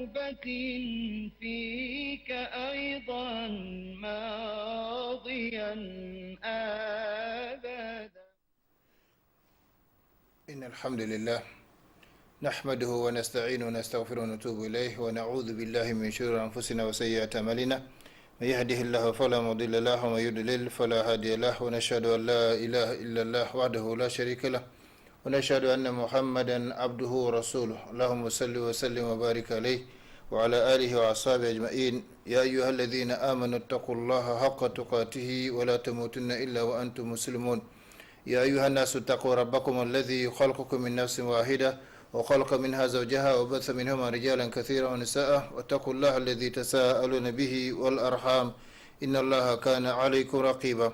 توبة فيك أيضا ماضيا أبدا. إن الحمد لله نحمده ونستعينه ونستغفره ونتوب إليه ونعوذ بالله من شرور أنفسنا وسيئات أعمالنا من يهده الله فلا مضل له ومن يضلل فلا هادي له ونشهد أن لا إله إلا الله وحده لا شريك له ونشهد أن محمدا عبده ورسوله اللهم صل وسلم وبارك عليه وعلى آله وأصحابه أجمعين يا أيها الذين آمنوا اتقوا الله حق تقاته ولا تموتن إلا وأنتم مسلمون يا أيها الناس اتقوا ربكم الذي خلقكم من نفس واحدة وخلق منها زوجها وبث منهما رجالا كثيرا ونساء واتقوا الله الذي تساءلون به والأرحام إن الله كان عليكم رقيبا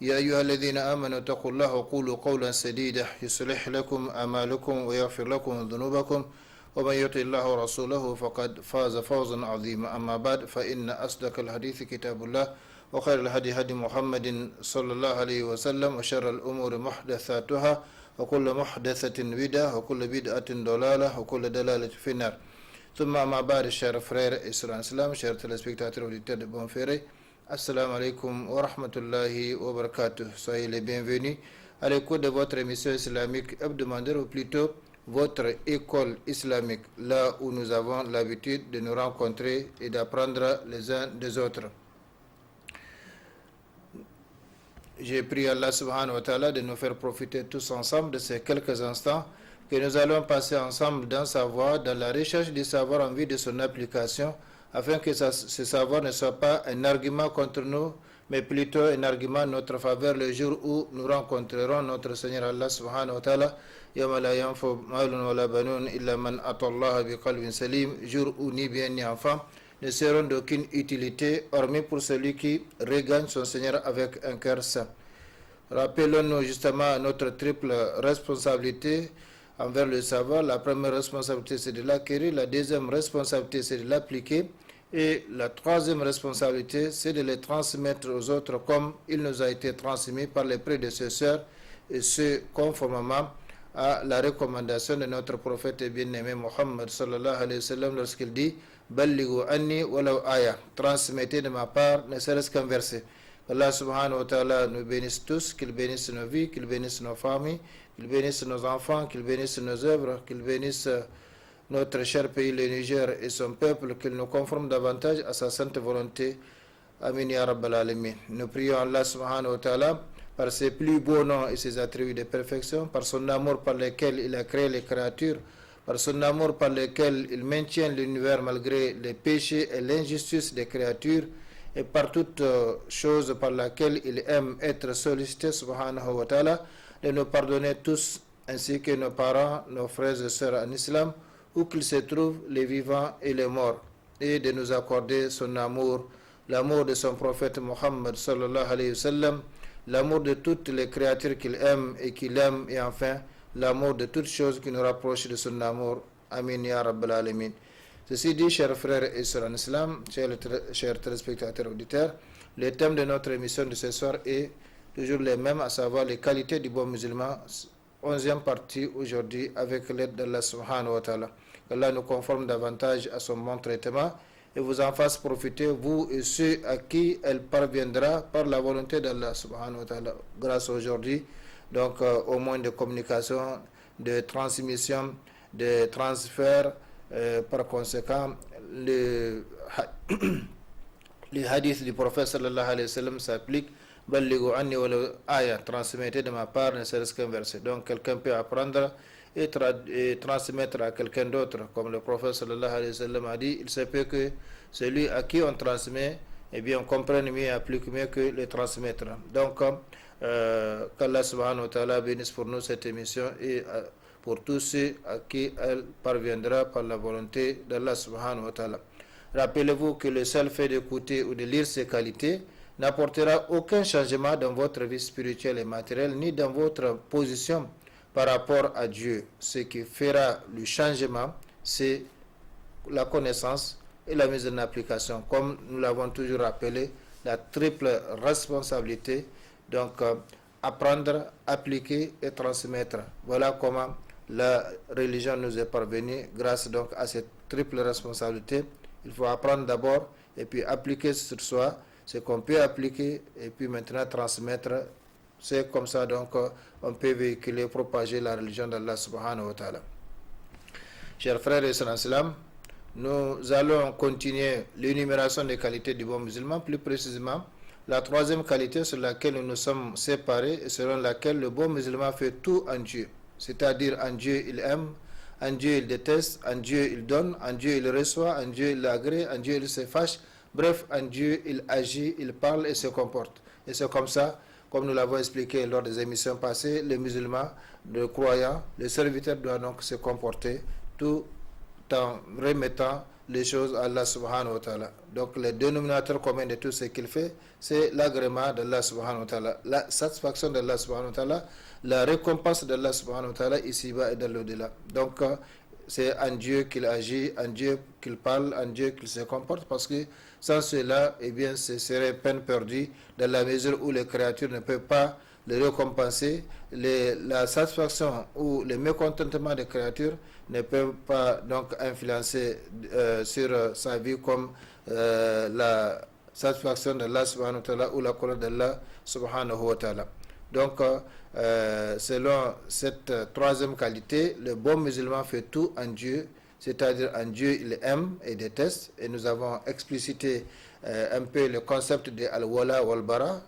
يا أيها الذين آمنوا اتقوا الله وقولوا قولا سديدا يصلح لكم أعمالكم ويغفر لكم ذنوبكم ومن يطع الله ورسوله فقد فاز فوزا عظيما أما بعد فإن أصدق الحديث كتاب الله وخير الهدي هدي محمد صلى الله عليه وسلم وشر الأمور محدثاتها وكل محدثة بدعة وكل بدعة ضلالة وكل ضلالة في النار ثم أما بعد chers frères et sœurs en islam, chers téléspectateurs auditeurs de Bonferré, assalamu alaikum wa rahmatullahi wa barakatuh. Soyez les bienvenus à l'écoute de votre émission islamique hebdomadaire ou plutôt votre école islamique, là où nous avons l'habitude de nous rencontrer et d'apprendre les uns des autres. J'ai prié Allah subhanahu wa ta'ala de nous faire profiter tous ensemble de ces quelques instants que nous allons passer ensemble dans sa voie, dans la recherche du savoir en vue de son application, afin que ce savoir ne soit pas un argument contre nous, mais plutôt un argument en notre faveur le jour où nous rencontrerons notre Seigneur Allah subhanahu wa ta'ala, yawma la yanfa'u malun wa la banun illa man ata Allah bi qalbin salim, jour où ni bien ni enfant ne seront d'aucune utilité, hormis pour celui qui regagne son Seigneur avec un cœur saint. Rappelons-nous justement notre triple responsabilité envers le savoir. La première responsabilité, c'est de l'acquérir. La deuxième responsabilité, c'est de l'appliquer. Et la troisième responsabilité, c'est de les transmettre aux autres comme il nous a été transmis par les prédécesseurs, et ce, conformément à la recommandation de notre prophète bien-aimé Mohammed sallallahu alayhi wa sallam lorsqu'il dit « Ballighu anni walaw aya » transmettez de ma part ne serait-ce qu'un verset. Allah subhanahu wa ta'ala nous bénisse tous, qu'il bénisse nos vies, qu'il bénisse nos familles, qu'il bénisse nos enfants, qu'il bénisse nos œuvres, qu'il bénisse notre cher pays, le Niger et son peuple, qu'il nous conforme davantage à sa sainte volonté. Amin ya rabbal alamin. Nous prions Allah subhanahu wa ta'ala par ses plus beaux noms et ses attributs de perfection, par son amour par lequel il a créé les créatures, par son amour par lequel il maintient l'univers malgré les péchés et l'injustice des créatures, et par toute chose par laquelle il aime être sollicité, subhanahu wa ta'ala, de nous pardonner tous, ainsi que nos parents, nos frères et sœurs en islam, où qu'ils se trouvent, les vivants et les morts, et de nous accorder son amour, l'amour de son prophète Mohammed sallallahu alayhi wa sallam, l'amour de toutes les créatures qu'il aime et qu'il aime, et enfin l'amour de toutes choses qui nous rapprochent de son amour. Amin ya rabbal alamin. Ceci dit, chers frères et sœurs en islam, chers téléspectateurs auditeurs, le thème de notre émission de ce soir est toujours le même, à savoir les qualités du bon musulman. 11e partie aujourd'hui avec l'aide d'Allah subhanahu wa ta'ala. qu'Allah nous conforme davantage à son bon traitement et vous en fasse profiter, vous et ceux à qui elle parviendra par la volonté d'Allah subhanahu wa ta'ala, grâce aujourd'hui, donc au moyen de communication, de transmission, de transfert, par conséquent, le hadith du prophète sallallahu alayhi wa sallam s'applique. Ballighu anni wala aya, transmettez de ma part ne serait-ce qu'un verset. Donc quelqu'un peut apprendre et transmettre à quelqu'un d'autre, comme le prophète sallallahu alayhi wa sallam a dit, il se peut que celui à qui on transmet, eh bien on comprenne mieux et applique mieux que le transmettre. Donc qu'Allah subhanahu wa ta'ala bénisse pour nous cette émission et pour tous ceux à qui elle parviendra par la volonté d'Allah subhanahu wa ta'ala. Rappelez-vous que le seul fait d'écouter ou de lire ces qualités n'apportera aucun changement dans votre vie spirituelle et matérielle, ni dans votre position par rapport à Dieu. Ce qui fera le changement, c'est la connaissance et la mise en application. Comme nous l'avons toujours rappelé, la triple responsabilité, donc apprendre, appliquer et transmettre. Voilà comment la religion nous est parvenue grâce donc à cette triple responsabilité. Il faut apprendre d'abord et puis appliquer sur soi ce qu'on peut appliquer et puis maintenant transmettre. C'est comme ça donc on peut véhiculer, propager la religion d'Allah subhanahu wa ta'ala. Chers frères et sœurs en islam, nous allons continuer l'énumération des qualités du bon musulman, plus précisément la troisième qualité sur laquelle nous nous sommes séparés et selon laquelle le bon musulman fait tout en Dieu. C'est-à-dire en Dieu il aime, en Dieu il déteste, en Dieu il donne, en Dieu il reçoit, en Dieu il agrée, en Dieu il se fâche. Bref, en Dieu il agit, il parle et se comporte. Et c'est comme ça, comme nous l'avons expliqué lors des émissions passées, les musulmans, le croyant, le serviteur doit donc se comporter tout en remettant les choses à Allah subhanahu wa ta'ala. Donc le dénominateur commun de tout ce qu'il fait, c'est l'agrément d'Allah subhanahu wa ta'ala, la satisfaction d'Allah subhanahu wa ta'ala, la récompense d'Allah subhanahu wa ta'ala ici-bas et dans l'au-delà. Donc c'est en Dieu qu'il agit, en Dieu qu'il parle, en Dieu qu'il se comporte, parce que sans cela, eh bien, ce serait peine perdue dans la mesure où les créatures ne peuvent pas le récompenser. La satisfaction ou le mécontentement des créatures ne peuvent pas donc influencer sur sa vie comme la satisfaction d'Allah subhanahu wa ta'ala ou la colère d'Allah subhanahu wa ta'ala. Donc, selon cette troisième qualité, le bon musulman fait tout en Dieu, c'est-à-dire en Dieu il aime et déteste, et nous avons explicité un peu le concept de al-wala wal-bara.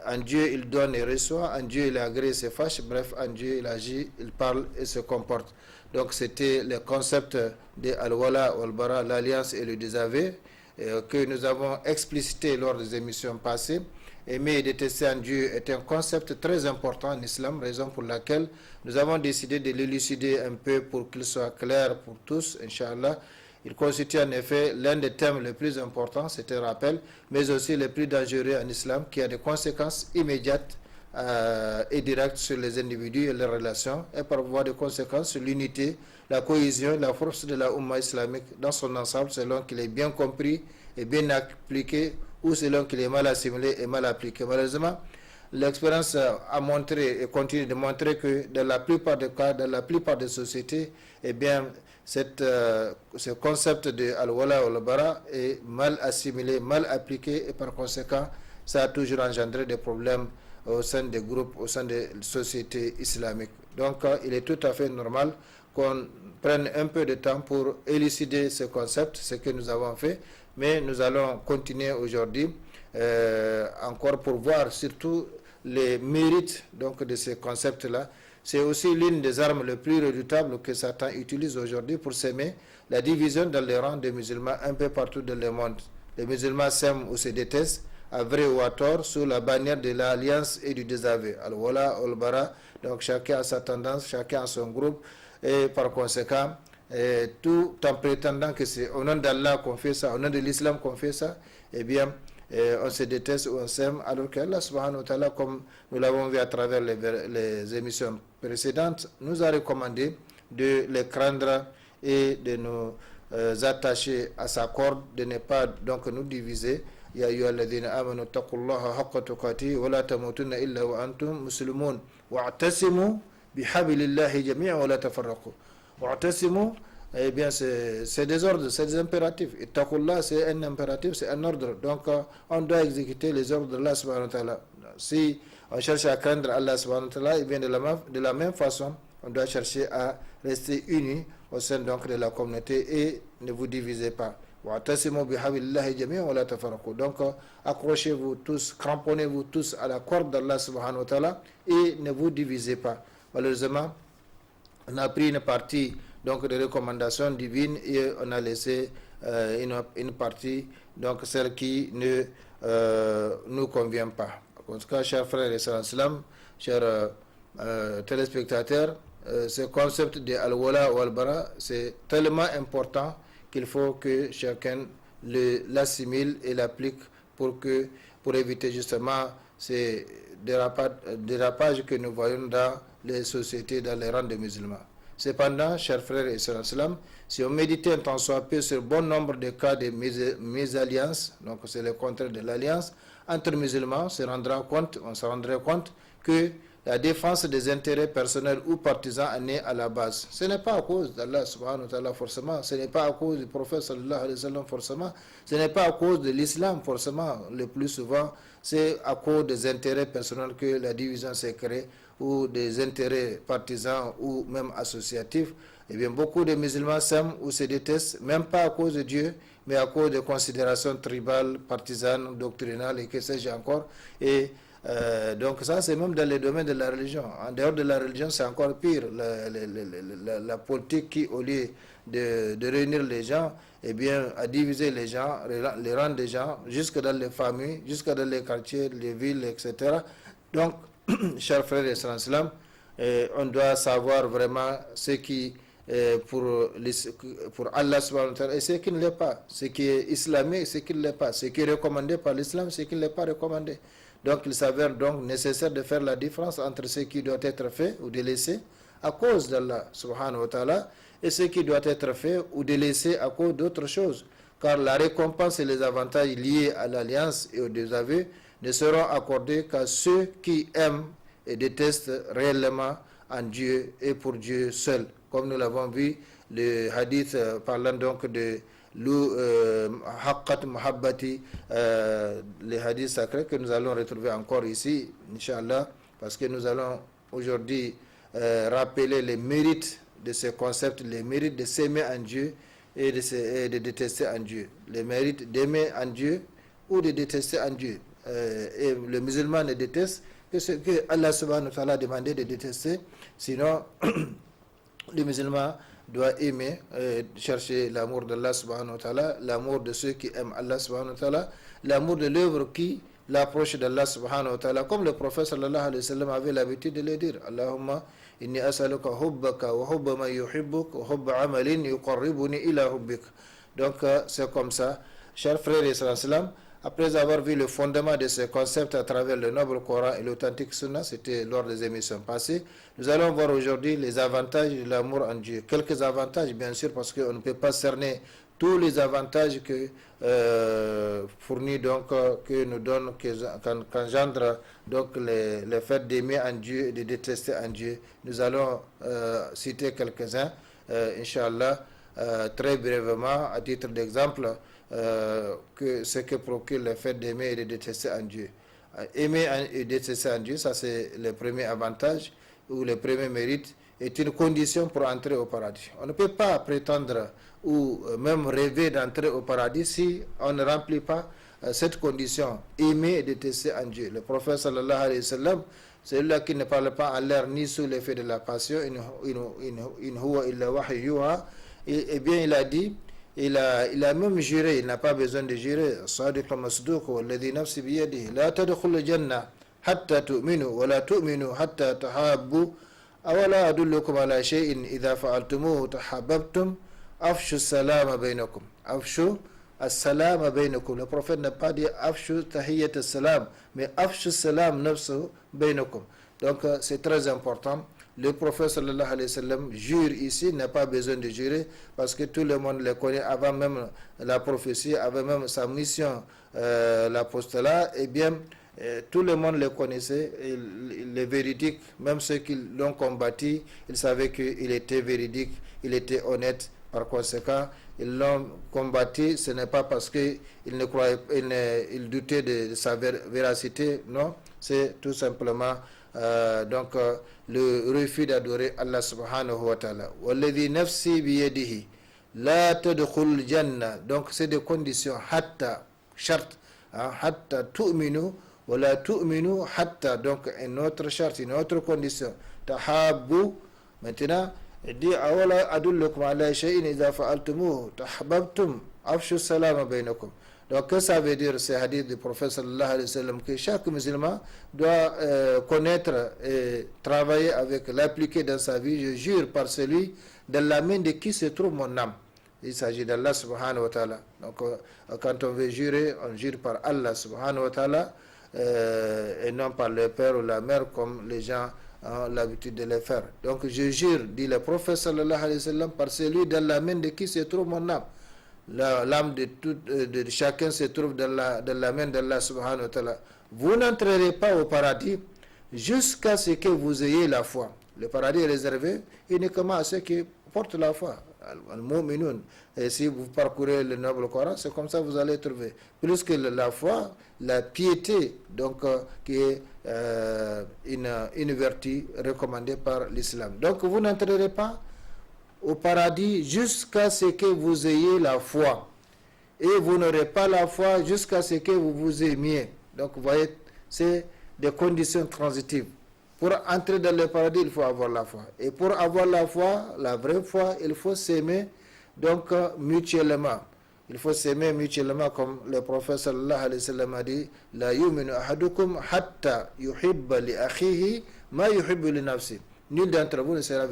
En Dieu il donne et reçoit, en Dieu il agrée et se fâche, bref, en Dieu il agit, il parle et se comporte. Donc c'était le concept de al-wala wal-bara, l'alliance et le désaveu, que nous avons explicité lors des émissions passées. Aimer et détester en Dieu est un concept très important en islam, raison pour laquelle nous avons décidé de l'élucider un peu pour qu'il soit clair pour tous, Inch'Allah. Il constitue en effet l'un des thèmes les plus importants, c'est un rappel, mais aussi les plus dangereux en islam, qui a des conséquences immédiates et directes sur les individus et les relations, et par voie de conséquences sur l'unité, la cohésion, la force de la Ummah islamique dans son ensemble, selon qu'il est bien compris et bien appliqué, ou selon qu'il est mal assimilé et mal appliqué. Malheureusement, l'expérience a montré et continue de montrer que dans la plupart des cas, dans la plupart des sociétés, eh bien, ce concept de al-wala ou al-bara est mal assimilé, mal appliqué, et par conséquent, ça a toujours engendré des problèmes au sein des groupes, au sein des sociétés islamiques. Donc, il est tout à fait normal qu'on prenne un peu de temps pour élucider ce concept, ce que nous avons fait, mais nous allons continuer aujourd'hui encore pour voir surtout les mérites donc, de ces concepts-là. C'est aussi l'une des armes les plus redoutables que Satan utilise aujourd'hui pour s'aimer la division dans les rangs des musulmans un peu partout dans le monde. Les musulmans s'aiment ou se détestent, à vrai ou à tort, sous la bannière de l'alliance et du désaveu. Al-wala, al-bara, donc chacun a sa tendance, chacun a son groupe, et par conséquent, tout en prétendant que c'est au nom d'Allah qu'on fait ça, au nom de l'islam qu'on fait ça, eh bien, on se déteste ou on s'aime, alors qu'Allah subhanahu wa ta'ala, comme nous l'avons vu à travers les émissions précédentes, nous a recommandé de les craindre et de nous attacher à sa corde, de ne pas donc nous diviser. Ya ayyuhalladhina amanu taqullaha haqqa tuqatih wa la tamutunna illa wa antum muslimun wa'tasimu bihablillahi jami'an wa la tafarraqu. Wa'tasimu, eh bien c'est des ordres, c'est des impératifs. Et taqullah, c'est un impératif, c'est un ordre. Donc on doit exécuter les ordres de Allah subhanahu wa ta'ala. Si on cherche à craindre Allah subhanahu wa ta'ala, eh bien de la même façon, on doit chercher à rester unis au sein donc de la communauté et ne vous divisez pas. Donc accrochez-vous tous, cramponnez-vous tous à la corde d'Allah subhanahu wa ta'ala et ne vous divisez pas. Malheureusement, on a pris une partie donc de recommandations divines et on a laissé une partie, donc celle qui ne nous convient pas. En tout cas, chers frères et sœurs en islam, chers téléspectateurs, ce concept de al-wala ou al-bara, c'est tellement important qu'il faut que chacun l'assimile et l'applique pour éviter justement ces dérapages que nous voyons dans les sociétés, dans les rangs des musulmans. Cependant, chers frères et sœurs en islam, si on méditait un tant soit peu sur bon nombre de cas de mésalliance, donc c'est le contraire de l'alliance, entre musulmans, on se rendrait compte que la défense des intérêts personnels ou partisans en est à la base. Ce n'est pas à cause d'Allah subhanahu wa ta'ala forcément, ce n'est pas à cause du prophète sallallahu alayhi wa sallam forcément, ce n'est pas à cause de l'islam forcément, le plus souvent, c'est à cause des intérêts personnels que la division s'est créée, ou des intérêts partisans ou même associatifs. Eh bien, beaucoup de musulmans s'aiment ou se détestent, même pas à cause de Dieu, mais à cause de considérations tribales, partisanes, doctrinales et que sais-je encore. Et donc ça, c'est même dans les domaines de la religion. En dehors de la religion, c'est encore pire. La politique qui, au lieu de réunir les gens, eh bien, a divisé les gens, les rangs des gens, jusque dans les familles, jusque dans les quartiers, les villes, etc. Donc, chers frères et sœurs, on doit savoir vraiment ce qui pour Allah subhanahu wa ta'ala et ce qui ne l'est pas, ce qui est islamique et ce qui ne l'est pas, ce qui est recommandé par l'islam, ce qui ne l'est pas recommandé. Donc il s'avère donc nécessaire de faire la différence entre ce qui doit être fait ou délaissé à cause d'Allah subhanahu wa ta'ala et ce qui doit être fait ou délaissé à cause d'autres choses. Car la récompense et les avantages liés à l'alliance et au désaveu ne seront accordés qu'à ceux qui aiment et détestent réellement en Dieu et pour Dieu seul. Comme nous l'avons vu, le hadith parlant donc de haqqat muhabbati, les hadiths sacrés que nous allons retrouver encore ici, Inch'Allah, parce que nous allons aujourd'hui rappeler les mérites de ce concept, les mérites de s'aimer en Dieu et de détester en Dieu. Les mérites d'aimer en Dieu ou de détester en Dieu. Et le musulman ne déteste que ce que Allah subhanahu wa ta'ala a demandé de détester, sinon le musulman doit aimer, chercher l'amour d'Allah subhanahu wa ta'ala, l'amour de ceux qui aiment Allah subhanahu wa ta'ala, l'amour de l'œuvre qui l'approche d'Allah subhanahu wa ta'ala, comme le prophète sallallahu alayhi wa sallam avait l'habitude de le dire. Allahumma inni as'aluka hubbaka wa hubba man yuhibbuk wa hubba amalin yuqarribuni ila hubbik. Donc c'est comme ça, chers frères et sœurs, après avoir vu le fondement de ce concept à travers le noble Coran et l'authentique Sunna, c'était lors des émissions passées, nous allons voir aujourd'hui les avantages de l'amour en Dieu. Quelques avantages, bien sûr, parce qu'on ne peut pas cerner tous les avantages que fournit donc, que nous donne, qu'engendre donc le fait d'aimer en Dieu et de détester en Dieu. Nous allons citer quelques-uns, Inch'Allah, très brièvement, à titre d'exemple. Que ce que procure le fait d'aimer et de détester en Dieu. Aimer et détester en Dieu, ça c'est le premier avantage ou le premier mérite, est une condition pour entrer au paradis. On ne peut pas prétendre ou même rêver d'entrer au paradis si on ne remplit pas cette condition, aimer et détester en Dieu. Le prophète sallallahu alayhi wa sallam, celui-là qui ne parle pas en l'air ni sous l'effet de la passion, in huwa illa wahyu yuha, et bien il a dit, il a même juré, il n'a pas besoin de jurer. Sadiq masduq walladhi nafsi biyadihi la tadkhulu janna hatta tu'minu wa la tu'minu hatta tahabbu awala adullukum ala shay'in idha fa'altumuhu tahabbtum afshu salama bainakum. Afshu as-salama bainakum. Le prophète n'a pas dit afshu tahiyyat as-salam, mais afshu salam nafsu bainakum. Donc c'est très important. Le prophète sallallahu alayhi wa sallam jure ici, n'a pas besoin de jurer parce que tout le monde le connaît avant même la prophétie, avant même sa mission, l'apostolat, et bien tout le monde le connaissait, il est véridique, même ceux qui l'ont combattu, ils savaient qu'il était véridique, il était honnête, par conséquent, ils l'ont combattu, ce n'est pas parce qu'il ne croyait, il doutait de sa véracité, non, c'est tout simplement le refus d'adorer Allah subhanahu wa ta'ala. Walladhi nafsi biyadihi la tadkhul janna. Donc c'est des conditions, hatta, charte, hatta tu'minu wa la tu'minu hatta. Donc une autre charte, une autre condition. Tahabbu. Maintenant, il dit awala adullukum ala shay'in idha fa'altumuhu tahabbtum afshu salama bainakum. Donc, que ça veut dire, ce hadith du prophète sallallahu alayhi wa sallam, que chaque musulman doit connaître et travailler avec, l'appliquer dans sa vie. Je jure par celui dans la main de qui se trouve mon âme. Il s'agit d'Allah subhanahu wa ta'ala. Donc, quand on veut jurer, on jure par Allah subhanahu wa ta'ala et non par le père ou la mère comme les gens ont l'habitude de le faire. Donc, je jure, dit le prophète sallallahu alayhi wa sallam, par celui dans la main de qui se trouve mon âme. L'âme de chacun se trouve dans la main d'Allah subhanahu wa ta'ala. Vous n'entrerez pas au paradis jusqu'à ce que vous ayez la foi. Le paradis est réservé uniquement à ceux qui portent la foi. Al-Mu'minun. Et si vous parcourez le noble Coran, c'est comme ça que vous allez trouver. Plus que la foi, la piété, donc qui est une vertu recommandée par l'islam. Donc vous n'entrerez pas au paradis jusqu'à ce que vous ayez la foi. Et vous n'aurez pas la foi jusqu'à ce que vous vous aimiez. Donc vous voyez, c'est des conditions transitives. Pour entrer dans le paradis, il faut avoir la foi. Et pour avoir la foi, la vraie foi, il faut s'aimer donc mutuellement. Il faut s'aimer mutuellement, comme le prophète sallallahu alayhi wa sallam a dit, la yuminu ahadukum hatta yuhibba li akhihi ma yuhibbu li nafsi. Nul d'entre vous ne sera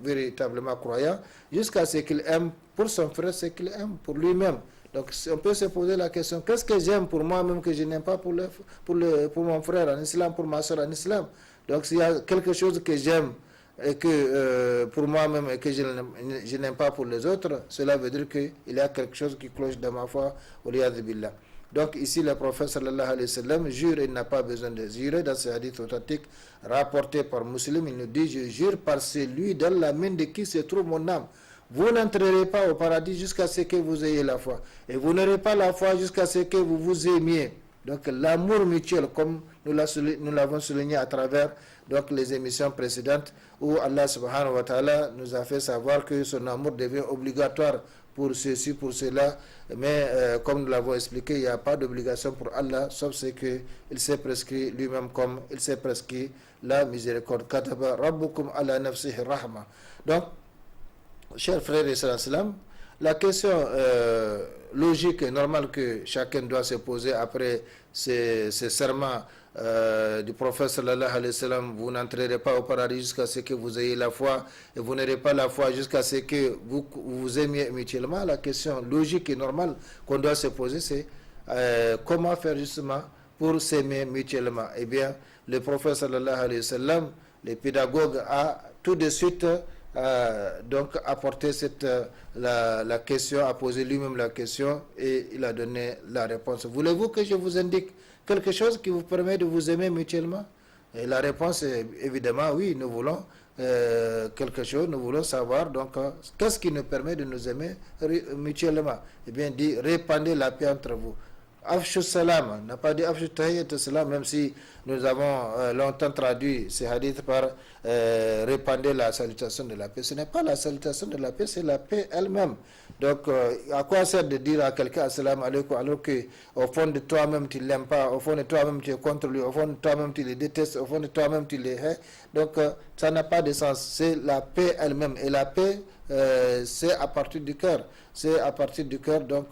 véritablement croyant jusqu'à ce qu'il aime pour son frère ce qu'il aime pour lui-même. Donc on peut se poser la question, qu'est-ce que j'aime pour moi-même que je n'aime pas pour mon frère en islam, pour ma soeur en islam? Donc s'il y a quelque chose que j'aime et que pour moi-même et que je n'aime pas pour les autres, cela veut dire qu'il y a quelque chose qui cloche dans ma foi. Billah. Donc ici le prophète sallallahu alayhi wa sallam jure, il n'a pas besoin de jurer dans ce hadith authentique rapporté par Muslim, il nous dit, je jure par celui dans la main de qui se trouve mon âme. Vous n'entrerez pas au paradis jusqu'à ce que vous ayez la foi. Et vous n'aurez pas la foi jusqu'à ce que vous vous aimiez. Donc l'amour mutuel, comme nous l'avons souligné à travers donc, les émissions précédentes, où Allah subhanahu wa ta'ala nous a fait savoir que son amour devient obligatoire pour ceci, pour cela. Mais comme nous l'avons expliqué, il n'y a pas d'obligation pour Allah, sauf ce qu'il s'est prescrit lui-même, comme il s'est prescrit la miséricorde. Kataba rabbukum ala nafsihi rahma. Donc, chers frères et sœurs, la question logique et normale que chacun doit se poser après ces serments du prophète sallallahu alayhi wa sallam, vous n'entrerez pas au paradis jusqu'à ce que vous ayez la foi, et vous n'aurez pas la foi jusqu'à ce que vous vous aimiez mutuellement. La question logique et normale qu'on doit se poser, c'est comment faire justement pour s'aimer mutuellement. Eh bien, le prophète sallallahu alayhi wa sallam, les pédagogues, a tout de suite donc apporté la question, a posé lui-même la question et il a donné la réponse. Voulez-vous que je vous indique quelque chose qui vous permet de vous aimer mutuellement? Et la réponse est évidemment oui, nous voulons quelque chose, nous voulons savoir donc qu'est-ce qui nous permet de nous aimer mutuellement. Eh bien, dit, répandez la paix entre vous. Afshu salam, n'a pas dit Afshu tahiyyat salam, même si nous avons longtemps traduit ces hadiths par répandre la salutation de la paix. Ce n'est pas la salutation de la paix, c'est la paix elle-même. Donc, à quoi sert de dire à quelqu'un assalamu alaikum alors qu'au fond de toi-même tu ne l'aimes pas, au fond de toi-même tu es contre lui, au fond de toi-même tu le détestes, au fond de toi-même tu le hais. Donc, ça n'a pas de sens. C'est la paix elle-même. Et la paix, c'est à partir du cœur. C'est à partir du cœur, donc,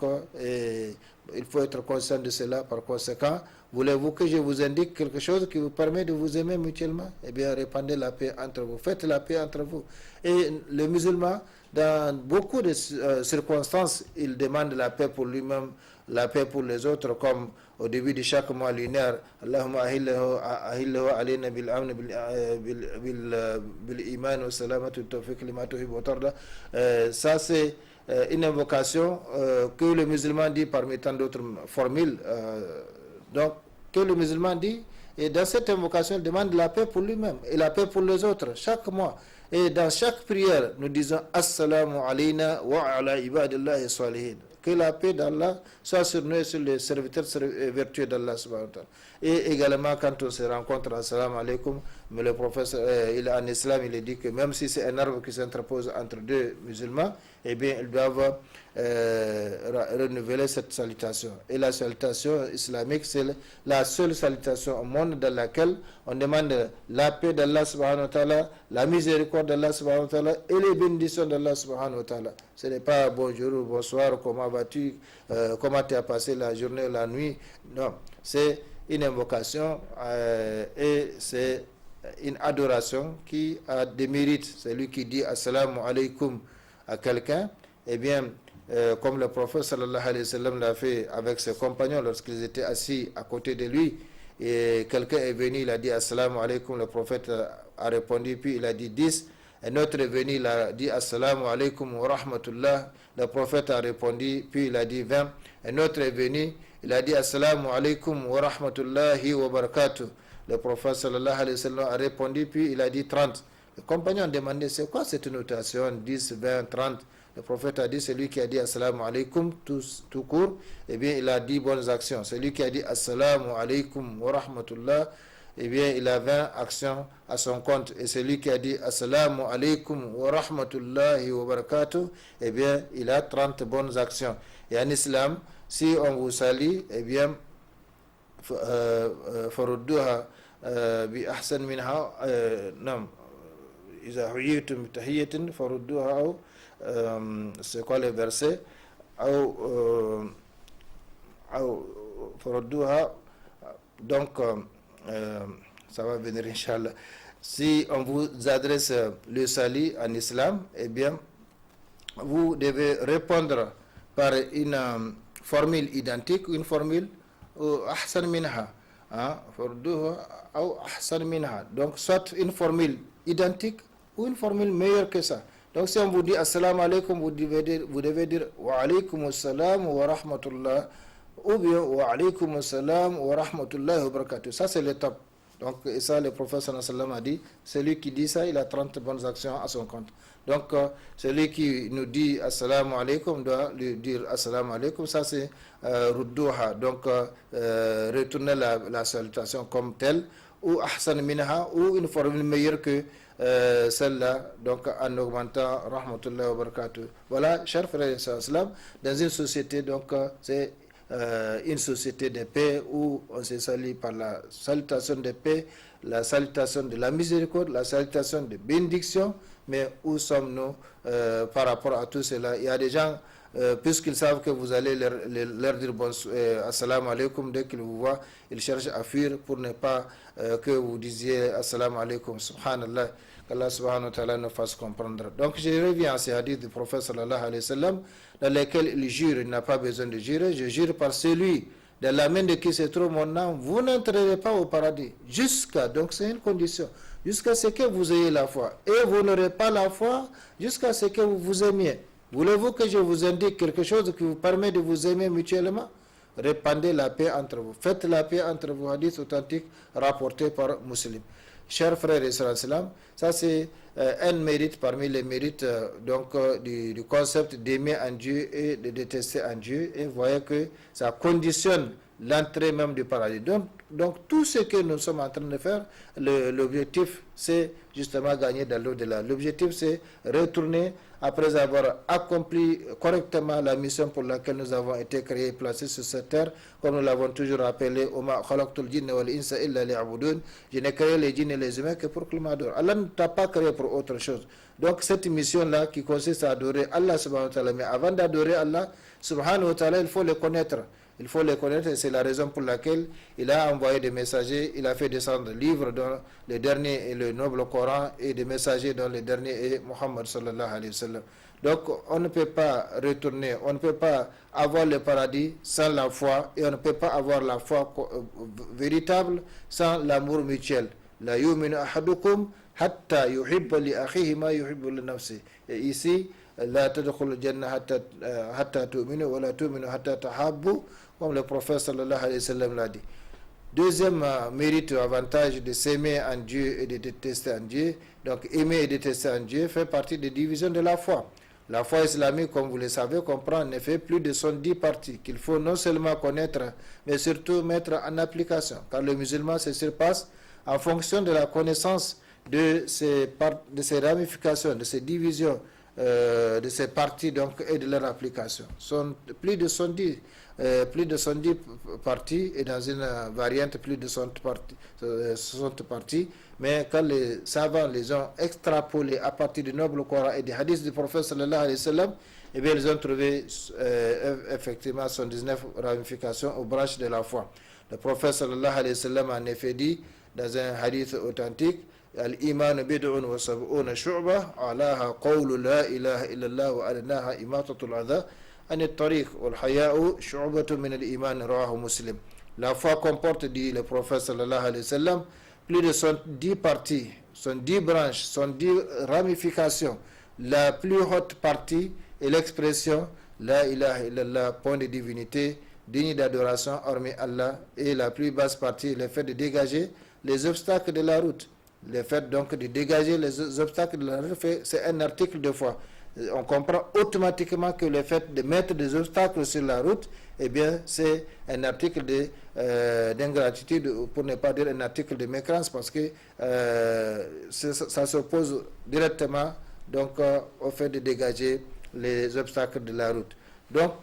il faut être conscient de cela. Par conséquent, voulez-vous que je vous indique quelque chose qui vous permet de vous aimer mutuellement? Eh bien, répandez la paix entre vous. Faites la paix entre vous. Et le musulman, dans beaucoup de circonstances, il demande la paix pour lui-même, la paix pour les autres, comme au début de chaque mois lunaire, Allahumma ahillahu alayna bil amn bil iman wa salamatu tawfiq lima tuhib wa tarda. Ça, c'est une invocation que le musulman dit parmi tant d'autres formules. Donc, que le musulman dit, et dans cette invocation, il demande la paix pour lui-même et la paix pour les autres, chaque mois. Et dans chaque prière, nous disons Assalamu alayna wa ala ibadillahi salihin. Que la paix d'Allah soit sur nous et sur les serviteurs vertueux d'Allah subhanahu wa ta'ala. Et également, quand on se rencontre, assalamu alaikum, mais le professeur, en islam, il dit que même si c'est un arbre qui s'interpose entre deux musulmans, eh bien, ils doivent renouveler cette salutation. Et la salutation islamique, c'est la seule salutation au monde dans laquelle on demande la paix d'Allah subhanahu wa ta'ala, la miséricorde d'Allah subhanahu wa ta'ala et les bénédictions d'Allah subhanahu wa ta'ala. Ce n'est pas bonjour ou bonsoir, comment vas-tu, comment tu as passé la journée ou la nuit. Non, c'est une invocation et c'est une adoration qui a des mérites. Celui qui dit assalamu alaikum à quelqu'un, eh bien, comme le prophète sallallahu alayhi wa sallam l'a fait avec ses compagnons lorsqu'ils étaient assis à côté de lui, et quelqu'un est venu, il a dit assalamu alaikum, le prophète a répondu, puis il a dit 10. Un autre est venu, il a dit assalamu alaikum wa rahmatullah, le prophète a répondu, puis il a dit 20. Un autre est venu, il a dit assalamu alaikum wa rahmatullahi wa barakatuh. Le prophète sallallahu alayhi wa sallam a répondu, puis il a dit 30. Les compagnons ont demandé, c'est quoi cette notation, 10, 20, 30? Le prophète a dit, celui qui a dit assalamu alaikum tout court, eh bien il a 10 bonnes actions. Celui qui a dit assalamu alaikum wa rahmatullah, eh bien il a 20 actions à son compte. Et celui qui a dit assalamu alaikum wa rahmatullahi wa barakatuh, eh bien il a 30 bonnes actions. Et en islam, si on vous salue, eh bien farudduha bi ahsan minha, non, iza huyitum tahiyatin farudduha, c'est quoi le verset, donc ça va venir Inch'Allah. Si on vous adresse le salut en islam, eh bien vous devez répondre par une formule identique, une formule ahsan minha, ahsan minha, donc soit une formule identique ou une formule meilleure que ça. Donc si on vous dit assalamu alaikum, vous devez dire wa alaikum assalam wa rahmatullah, ou bien wa alaikum assalam wa rahmatullah wa barakatuh. Ça c'est le top. Donc et ça le prophète sallallahu alayhi wa sallam a dit, celui qui dit ça, il a 30 bonnes actions à son compte. Donc celui qui nous dit assalamu alaikum doit lui dire assalamu alaikum, ça c'est rudduha, donc retourner la salutation comme telle, ou ahsan minha, ou une formule meilleure que celle-là, donc en augmentant rahmatullah wa barakatuh. Voilà, chers frères et sœurs, dans une société, donc c'est une société de paix où on se salue par la salutation de paix, la salutation de la miséricorde, la salutation de bénédiction. Mais où sommes-nous par rapport à tout cela? Il y a des gens, puisqu'ils savent que vous allez leur dire assalamu alaikum, dès qu'ils vous voient, ils cherchent à fuir pour ne pas que vous disiez assalamu alaikum, subhanallah, qu'Allah subhanahu wa ta'ala nous fasse comprendre. Donc je reviens à ces hadiths du prophète sallallahu alayhi wa sallam, dans lesquels il jure, il n'a pas besoin de jurer, je jure par celui dans la main de qui se trouve mon âme, vous n'entrerez pas au paradis, donc c'est une condition, jusqu'à ce que vous ayez la foi. Et vous n'aurez pas la foi jusqu'à ce que vous vous aimiez. Voulez-vous que je vous indique quelque chose qui vous permet de vous aimer mutuellement? Répandez la paix entre vous. Faites la paix entre vous. Hadith authentique rapporté par Muslim. Chers frères et sœurs, ça c'est un mérite parmi les mérites du concept d'aimer en Dieu et de détester en Dieu. Et vous voyez que ça conditionne l'entrée même du paradis. Donc tout ce que nous sommes en train de faire, l'objectif c'est justement gagner dans l'au-delà. L'objectif c'est retourner après avoir accompli correctement la mission pour laquelle nous avons été créés et placés sur cette terre, comme nous l'avons toujours rappelé, je n'ai créé les djinns et les humains que pour qu'ils m'adorent. Allah ne t'a pas créé pour autre chose. Donc cette mission-là qui consiste à adorer Allah subhanahu wa ta'ala, mais avant d'adorer Allah subhanahu wa ta'ala, il faut le connaître. Il faut les connaître et c'est la raison pour laquelle il a envoyé des messagers, il a fait descendre livres dont le dernier est le noble Coran et des messagers dont le dernier est Muhammad sallallahu alayhi wa sallam. Donc on ne peut pas retourner, on ne peut pas avoir le paradis sans la foi et on ne peut pas avoir la foi véritable sans l'amour mutuel. La yu'minu ahadukum hatta yuhibba li akhihi ma yuhibbu li nafsihi. Et ici, la tadkhulu al-jannah hatta tu'minu wa la tu'minu hatta tahabbu, comme le prophète sallallahu alayhi wa sallam l'a dit. Deuxième mérite, avantage de s'aimer en Dieu et de détester en Dieu. Donc aimer et détester en Dieu fait partie des divisions de la foi. La foi islamique, comme vous le savez, comprend en effet plus de 70 parties qu'il faut non seulement connaître, mais surtout mettre en application. Car le musulman se surpasse en fonction de la connaissance de ses ramifications, de ses divisions, de ces parties donc, et de leur application. Sont plus de 70 parties et dans une variante plus de 60 parties, mais quand les savants les ont extrapolés à partir du noble Coran et des hadiths du prophète sallallahu alayhi wa sallam, eh bien ils ont trouvé effectivement 79 ramifications aux branches de la foi. Le prophète sallallahu alayhi wa sallam a en effet dit dans un hadith authentique: الإيمان بدع وسبعون شعبة أعلاها قول لا إله إلا الله وأدناها إماطة الأذى عن الطريق والحياء شعبة من الإيمان رواه مسلم. La foi comporte, dit le prophète sallallahu alayhi wa sallam, plus de 110 parties, 110 branches, 110 ramifications. La plus haute partie est l'expression La ilaha illallah, point de divinité digne d'adoration hormis Allah, et la plus basse partie est le fait de dégager les obstacles de la route. Le fait donc de dégager les obstacles de la route, c'est un article de foi. On comprend automatiquement que le fait de mettre des obstacles sur la route, eh bien, c'est un article d'ingratitude, pour ne pas dire un article de mécréance, parce que ça s'oppose directement donc, au fait de dégager les obstacles de la route. Donc,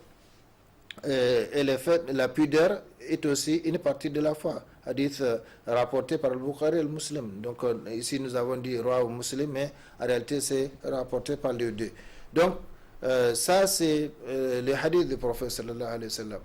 et le fait, la pudeur est aussi une partie de la foi. Hadith rapporté par le Bukhari et le Muslim. Donc ici nous avons dit roi ou musulman, mais en réalité c'est rapporté par les deux. Donc ça c'est le hadith du prophète sallallahu alayhi wa sallam.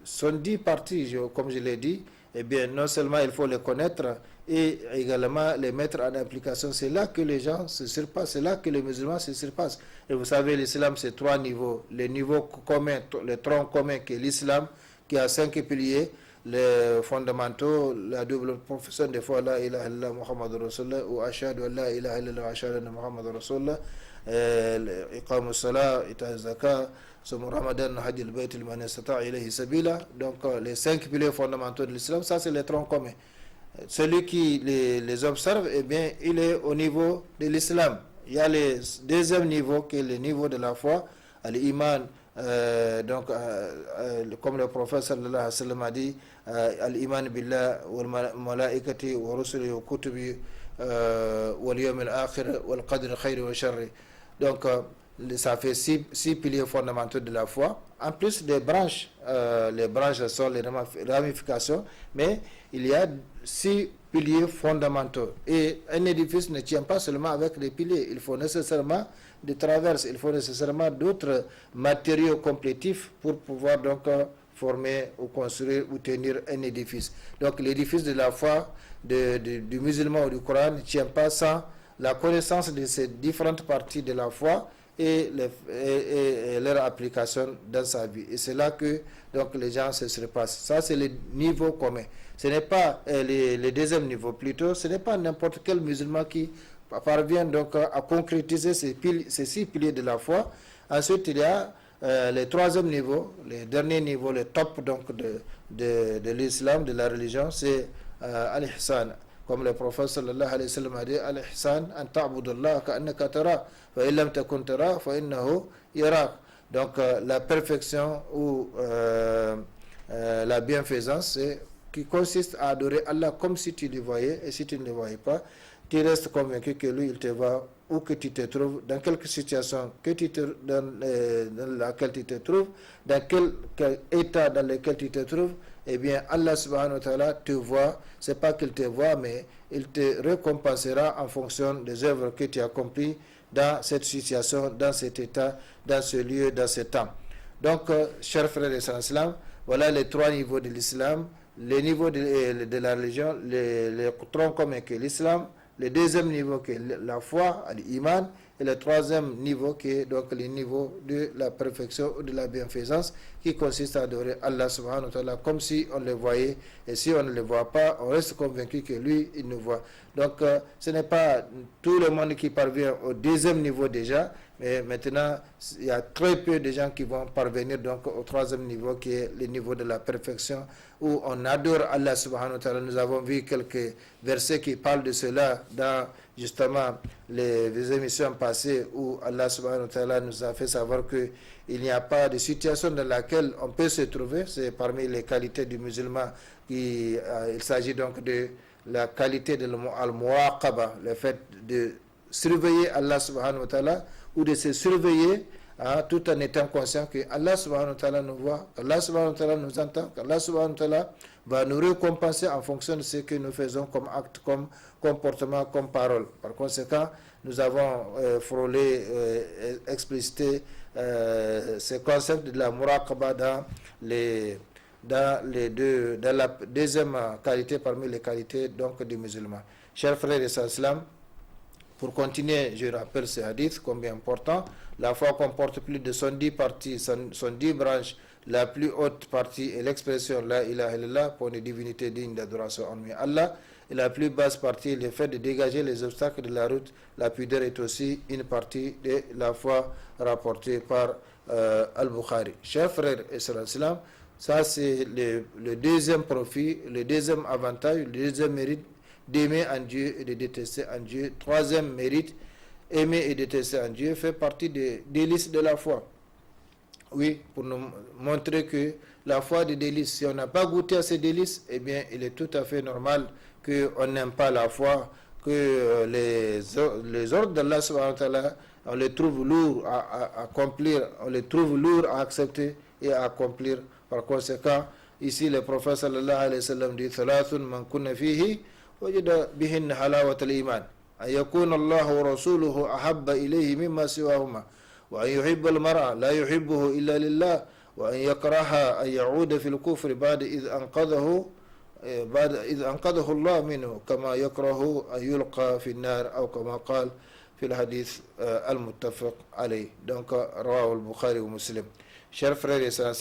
Sont 10 parties, comme je l'ai dit, eh bien non seulement il faut les connaître et également les mettre en application. C'est là que les gens se surpassent, c'est là que les musulmans se surpassent. Et vous savez, l'islam c'est 3 niveaux. Le niveau commun, le tronc commun qui est l'islam, qui a 5 piliers. Les fondamentaux, la double profession de foi, la ilaha illallah Muhammad Rasulullah, ou ashhadu an la ilaha illallah, ashhadu anna Muhammad Rasulullah, iqam as-salah, ita zakat, soum ramadan, hajj al-bayt liman istata'a ilayhi sabila. Donc les 5 piliers fondamentaux de l'islam, ça c'est les troncs communs. Celui qui les observe, eh bien, il est au niveau de l'islam. Il y a le deuxième niveau qui est le niveau de la foi, l'iman. Donc, comme le prophète sallallahu alayhi wa sallam a dit, al-iman billah wal malaikati wa rusuli wa kutubi wal yawm al-akhir wal qadr khayri wa sharri. Donc, ça fait 6 piliers fondamentaux de la foi. En plus des branches, les branches sont les ramifications, mais il y a 6 piliers fondamentaux. Et un édifice ne tient pas seulement avec les piliers, il faut nécessairement des traverses, il faut nécessairement d'autres matériaux complétifs pour pouvoir donc former ou construire ou tenir un édifice. Donc l'édifice de la foi du musulman ou du Coran ne tient pas sans la connaissance de ces différentes parties de la foi et leur application dans sa vie. Et c'est là que donc les gens se surpassent. Ça c'est le niveau commun. Ce n'est pas le deuxième niveau, plutôt ce n'est pas n'importe quel musulman qui parvient donc à concrétiser ces 6 piliers de la foi. Ensuite, il y a le troisième niveau, le dernier niveau, le top donc de l'islam, de la religion, c'est al-ihsan. Comme le prophète sallallahu alayhi wa sallam a dit, al-ihsan an ta'budullah ka'annaka tara, fa illam takun tara, fa innahu yarak. Donc la perfection ou la bienfaisance, c'est qui consiste à adorer Allah comme si tu le voyais, et si tu ne le voyais pas, tu restes convaincu que lui, il te voit où que tu te trouves, dans quelque situation dans laquelle tu te trouves, dans quel état dans lequel tu te trouves, eh bien, Allah subhanahu wa ta'ala te voit. C'est pas qu'il te voit, mais il te récompensera en fonction des œuvres que tu as accomplies dans cette situation, dans cet état, dans ce lieu, dans ce temps. Donc, chers frères et sœurs en islam, voilà les 3 niveaux de l'islam. Les niveaux de la religion, les troncs communs que l'islam, le deuxième niveau qui est la foi, l'iman, et le troisième niveau qui est donc le niveau de la perfection ou de la bienfaisance, qui consiste à adorer Allah subhanahu wa ta'ala comme si on le voyait, et si on ne le voit pas, on reste convaincu que lui, il nous voit. Donc ce n'est pas tout le monde qui parvient au deuxième niveau déjà, mais maintenant il y a très peu de gens qui vont parvenir donc au troisième niveau qui est le niveau de la perfection, où on adore Allah subhanahu wa ta'ala. Nous avons vu quelques versets qui parlent de cela dans justement les émissions passées, où Allah subhanahu wa ta'ala nous a fait savoir qu'il n'y a pas de situation dans laquelle on peut se trouver. C'est parmi les qualités du musulman, il s'agit donc de la qualité de al-muwaqaba, le fait de surveiller Allah subhanahu wa ta'ala, ou de se surveiller tout en étant conscient que Allah subhanahu wa ta'ala nous voit, Allah subhanahu wa ta'ala nous entend, qu'Allah subhanahu wa ta'ala va nous récompenser en fonction de ce que nous faisons comme acte, comme comportement, comme parole. Par conséquent, nous avons frôlé, explicité ce concept de la muraqaba dans la deuxième qualité parmi les qualités donc du musulman. Chers frères et sœurs islam, pour continuer, je rappelle ce hadith, combien important. La foi comporte plus de 110 parties, 110 branches. La plus haute partie est l'expression La ilaha illallah, pour une divinité digne d'adoration en Allah. Et la plus basse partie est le fait de dégager les obstacles de la route. La pudeur est aussi une partie de la foi rapportée par Al-Bukhari. Chers frères et sœurs islam, Ça, c'est le deuxième profit, le deuxième avantage, le deuxième mérite d'aimer en Dieu et de détester en Dieu. Troisième mérite, aimer et détester en Dieu fait partie des délices de la foi. Oui, pour nous montrer que la foi des délices, si on n'a pas goûté à ces délices, eh bien, il est tout à fait normal qu'on n'aime pas la foi, que les ordres d'Allah subhanahu wa ta'ala, on les trouve lourds à accomplir, on les trouve lourds à accepter et à accomplir. Par conséquent, ici le prophète sallallahu alayhi wa sallam dit thalathun man kunna fihi wajada bihin halawat al-iman an yakuna Allah wa rasuluhu ahabba ilayhi mimma siwahuma wa an yuhibba al-mar'a la yuhibbuhu illa lillah wa an yakraha an ya'uda fi al-kufr ba'da idh anqadhahu Allah minhu kama yakrahu an yulqa fi an-nar aw kama qala في الحديث المتفق عليه. Donc رواه البخاري ومسلم. Chers frères et sœurs,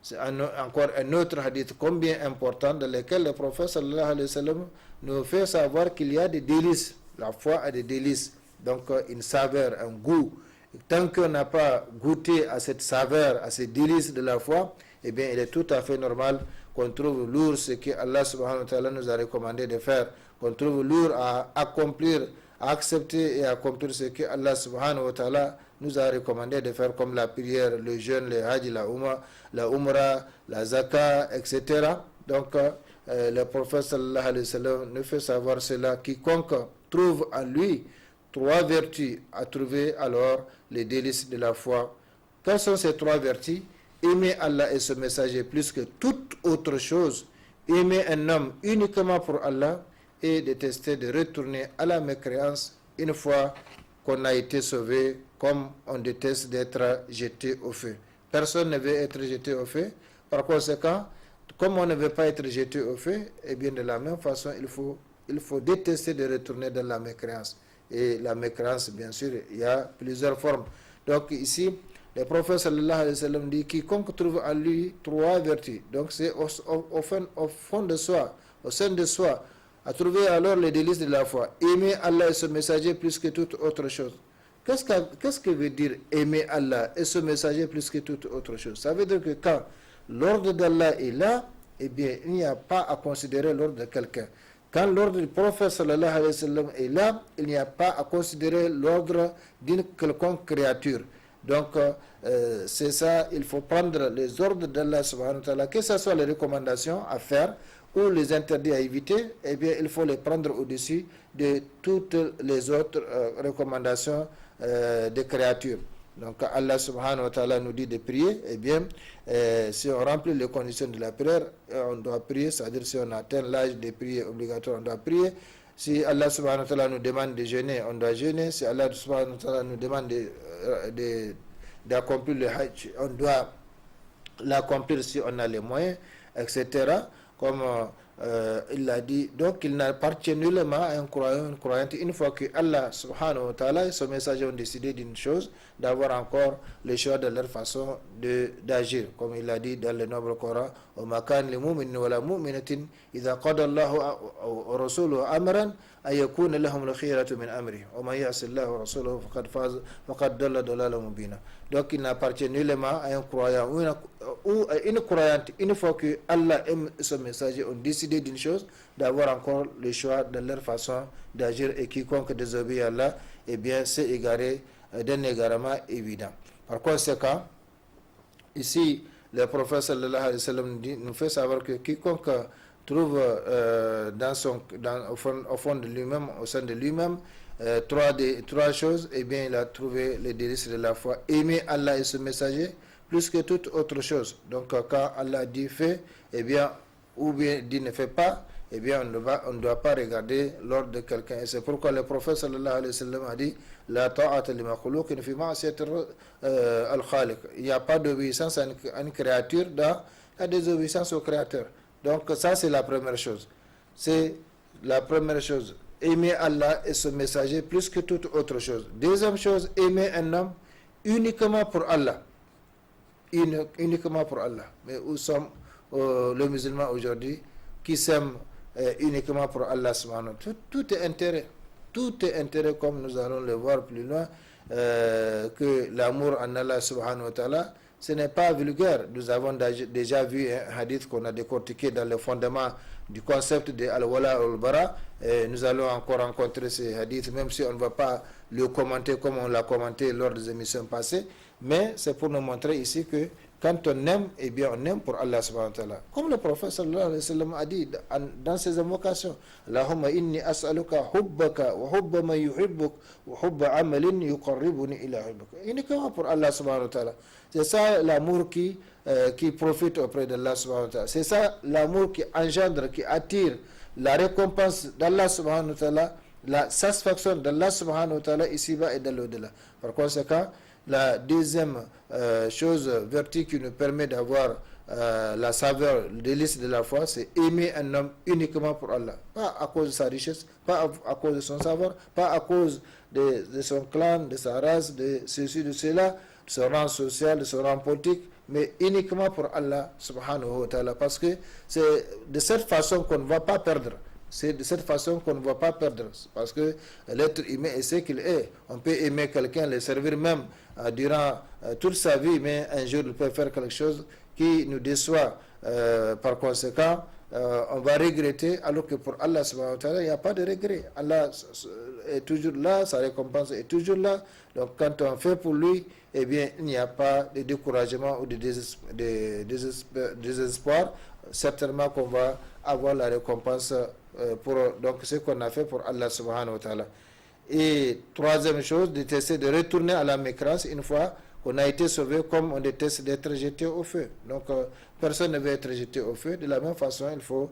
c'est encore un autre hadith combien important dans lequel le prophète sallallahu alayhi wa sallam nous fait savoir qu'il y a des délices. La foi a des délices, donc une saveur, un goût. Tant qu'on n'a pas goûté à cette saveur, à ces délices de la foi, eh bien il est tout à fait normal qu'on trouve lourd ce que Allah subhanahu wa ta'ala nous a recommandé de faire, qu'on trouve lourd à accomplir, à accepter et à accomplir ce que Allah subhanahu wa ta'ala nous a recommandé de faire, comme la prière, le jeûne, le hajj, la umrah, la zakat, etc. Donc, le prophète sallallahu alayhi wa sallam nous fait savoir cela. Quiconque trouve en lui trois vertus a trouvé alors les délices de la foi. Quelles sont ces trois vertus? Aimer Allah et son messager plus que toute autre chose, aimer un homme uniquement pour Allah et détester de retourner à la mécréance une fois qu'on a été sauvé, comme on déteste d'être jeté au feu. Personne ne veut être jeté au feu. Par conséquent, comme on ne veut pas être jeté au feu, eh bien de la même façon, il faut détester de retourner dans la mécréance. Et la mécréance, bien sûr, il y a plusieurs formes. Donc ici, le prophète sallallahu alayhi wa sallam dit, quiconque trouve en lui trois vertus. Donc c'est au fond de soi, au sein de soi, à trouver alors les délices de la foi. Aimer Allah et son messager plus que toute autre chose. Qu'est-ce que veut dire aimer Allah et son messager plus que toute autre chose? Ça veut dire que quand l'ordre d'Allah est là, eh bien, il n'y a pas à considérer l'ordre de quelqu'un. Quand l'ordre du prophète sallallahu alayhi wa sallam est là, il n'y a pas à considérer l'ordre d'une quelconque créature. Donc, c'est ça, il faut prendre les ordres d'Allah subhanahu wa ta'ala, que ce soit les recommandations à faire ou les interdits à éviter, eh bien, il faut les prendre au-dessus de toutes les autres recommandations des créatures. Donc, Allah subhanahu wa ta'ala nous dit de prier, eh bien, si on remplit les conditions de la prière, on doit prier, c'est-à-dire si on atteint l'âge de prier obligatoire, on doit prier. Si Allah subhanahu wa ta'ala nous demande de jeûner, on doit jeûner. Si Allah subhanahu wa ta'ala nous demande d'accomplir le hajj, on doit l'accomplir si on a les moyens, etc. Comme il l'a dit. Donc il n'appartient nullement à un croyant, une croyante, une fois que Allah subhanahu wa ta'ala et son messager ont décidé d'une chose, d'avoir encore le choix de leur façon d'agir. Comme il l'a dit dans le noble Coran, وَمَا كَانَ لِمُؤْمِنٍ وَلَا مُؤْمِنَةٍ إِذَا قَضَى اللَّهُ وَرَسُولُهُ أَمْرًا أَن يَكُونَ لَهُمُ الْخِيَرَةُ مِنْ أَمْرِهِ وَمَن يَعْصِ اللَّهَ وَرَسُولَهُ فَقَدْ ضَلَّ ضَلَالًا مُبِينًا. Donc il n'appartient nullement à un croyant ou à une croyante, une fois que Allah et son messager ont décidé d'une chose, d'avoir encore le choix de leur façon d'agir, et quiconque désobéit à Allah, eh bien c'est égaré d'un égarement évident. Par conséquent, ici le prophète sallallahu alayhi wa sallam nous fait savoir que quiconque trouve au fond de lui-même, au sein de lui-même, trois choses, eh bien il a trouvé les délices de la foi. Aimer Allah et son messager plus que toute autre chose. Donc quand Allah dit fait, eh bien, ou bien dit ne fait pas, eh bien on ne doit pas regarder l'ordre de quelqu'un. Et c'est pourquoi le prophète sallallahu alayhi wa sallam a dit la ta'ata li makhluqin fi ma'siyati al-khaliq. Il n'y a pas d'obéissance à une créature dans la désobéissance au créateur. Donc ça c'est la première chose. C'est la première chose. Aimer Allah et son messager plus que toute autre chose. Deuxième chose, aimer un homme uniquement pour Allah. Uniquement pour Allah. Mais où sommes les musulmans aujourd'hui qui s'aiment uniquement pour Allah subhanahu wa ta'ala? Tout est intérêt. Tout est intérêt, comme nous allons le voir plus loin, que l'amour en Allah subhanahu wa ta'ala ce n'est pas vulgaire. Nous avons déjà vu un hadith qu'on a décortiqué dans le fondement du concept de Al-Wala al-Bara. Nous allons encore rencontrer ce hadith, même si on ne va pas le commenter comme on l'a commenté lors des émissions passées. Mais c'est pour nous montrer ici que quand on aime, eh bien on aime pour Allah subhanahu wa ta'ala. Comme le prophète sallallahu alayhi wa sallam a dit dans ses invocations, Allahumma inni as'aluka hubbaka wa hubba man yuhibbuk wa hubba amalin yuqarribuni ila hubbaka. Uniquement pour Allah subhanahu wa ta'ala. C'est ça l'amour qui profite auprès d'Allah subhanahu wa ta'ala. C'est ça l'amour qui engendre, qui attire la récompense d'Allah subhanahu wa ta'ala, la satisfaction d'Allah subhanahu wa ta'ala ici-bas et dans l'au-delà. Par conséquent, la deuxième vertu qui nous permet d'avoir la saveur, le délice de la foi, c'est aimer un homme uniquement pour Allah. Pas à cause de sa richesse, pas à cause de son savoir, pas à cause de son clan, de sa race, de ceci, de cela, de son rang social, de son rang politique, mais uniquement pour Allah subhanahu wa ta'ala. Parce que c'est de cette façon qu'on ne va pas perdre. C'est de cette façon qu'on ne va pas perdre. Parce que l'être humain est ce qu'il est. On peut aimer quelqu'un, le servir même durant toute sa vie, mais un jour il peut faire quelque chose qui nous déçoit. Par conséquent, on va regretter, alors que pour Allah subhanahu wa ta'ala, il n'y a pas de regret. Allah est toujours là, sa récompense est toujours là. Donc quand on fait pour lui, eh bien, il n'y a pas de découragement ou de désespoir. Certainement qu'on va avoir la récompense pour donc ce qu'on a fait pour Allah subhanahu wa ta'ala. Et troisième chose, détester de retourner à la mécréance une fois qu'on a été sauvé, comme on déteste d'être jeté au feu. Donc personne ne veut être jeté au feu. De la même façon, il faut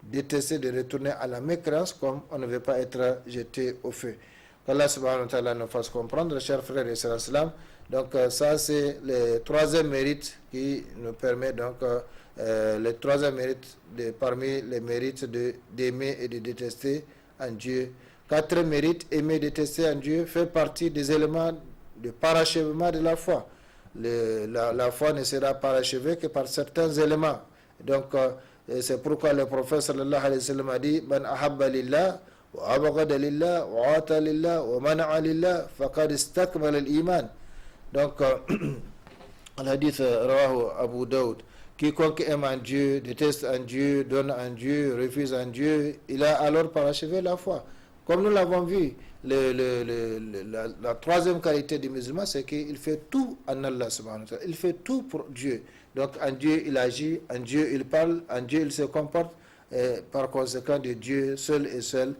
détester de retourner à la mécréance, comme on ne veut pas être jeté au feu. Qu'Allah subhanahu wa ta'ala nous fasse comprendre, chers frères et sœurs islam. Donc ça c'est le troisième mérite qui nous permet donc le troisième mérite parmi les mérites d'aimer et de détester en Dieu. Quatrième mérite, aimer et détester en Dieu, fait partie des éléments de parachèvement de la foi. La foi ne sera parachevée que par certains éléments. Donc c'est pourquoi le prophète sallallahu alayhi wa sallam a dit Man ahabba lillah wa abghada lillah wa ata lillah wa mana'a lillah faqad istakmala al-iman. Donc le hadith rawahu Abu Daoud. Quiconque aime en Dieu, déteste en Dieu, donne en Dieu, refuse en Dieu, il a alors parachevé la foi. Comme nous l'avons vu, la troisième qualité du musulman, c'est qu'il fait tout en Allah subhanahu wa ta'ala. Il fait tout pour Dieu. Donc en Dieu il agit, en Dieu il parle, en Dieu il se comporte. Par conséquent de Dieu seul et seul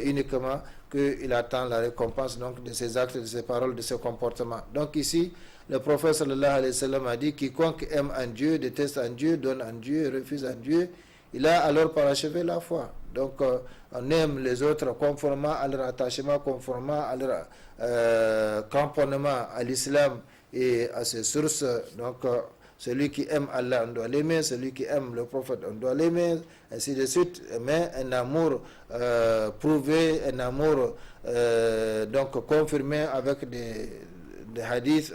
uniquement qu'il attend la récompense donc de ses actes, de ses paroles, de ses comportements. Donc ici, le prophète sallallahu alayhi wa sallam a dit quiconque aime en Dieu, déteste en Dieu, donne en Dieu, refuse en Dieu, il a alors parachevé la foi. Donc on aime les autres conformément à leur attachement, conformément à leur cramponnement à l'islam et à ses sources. Donc celui qui aime Allah, on doit l'aimer. Celui qui aime le prophète, on doit l'aimer. Ainsi de suite. Mais un amour prouvé, un amour donc confirmé avec des hadiths,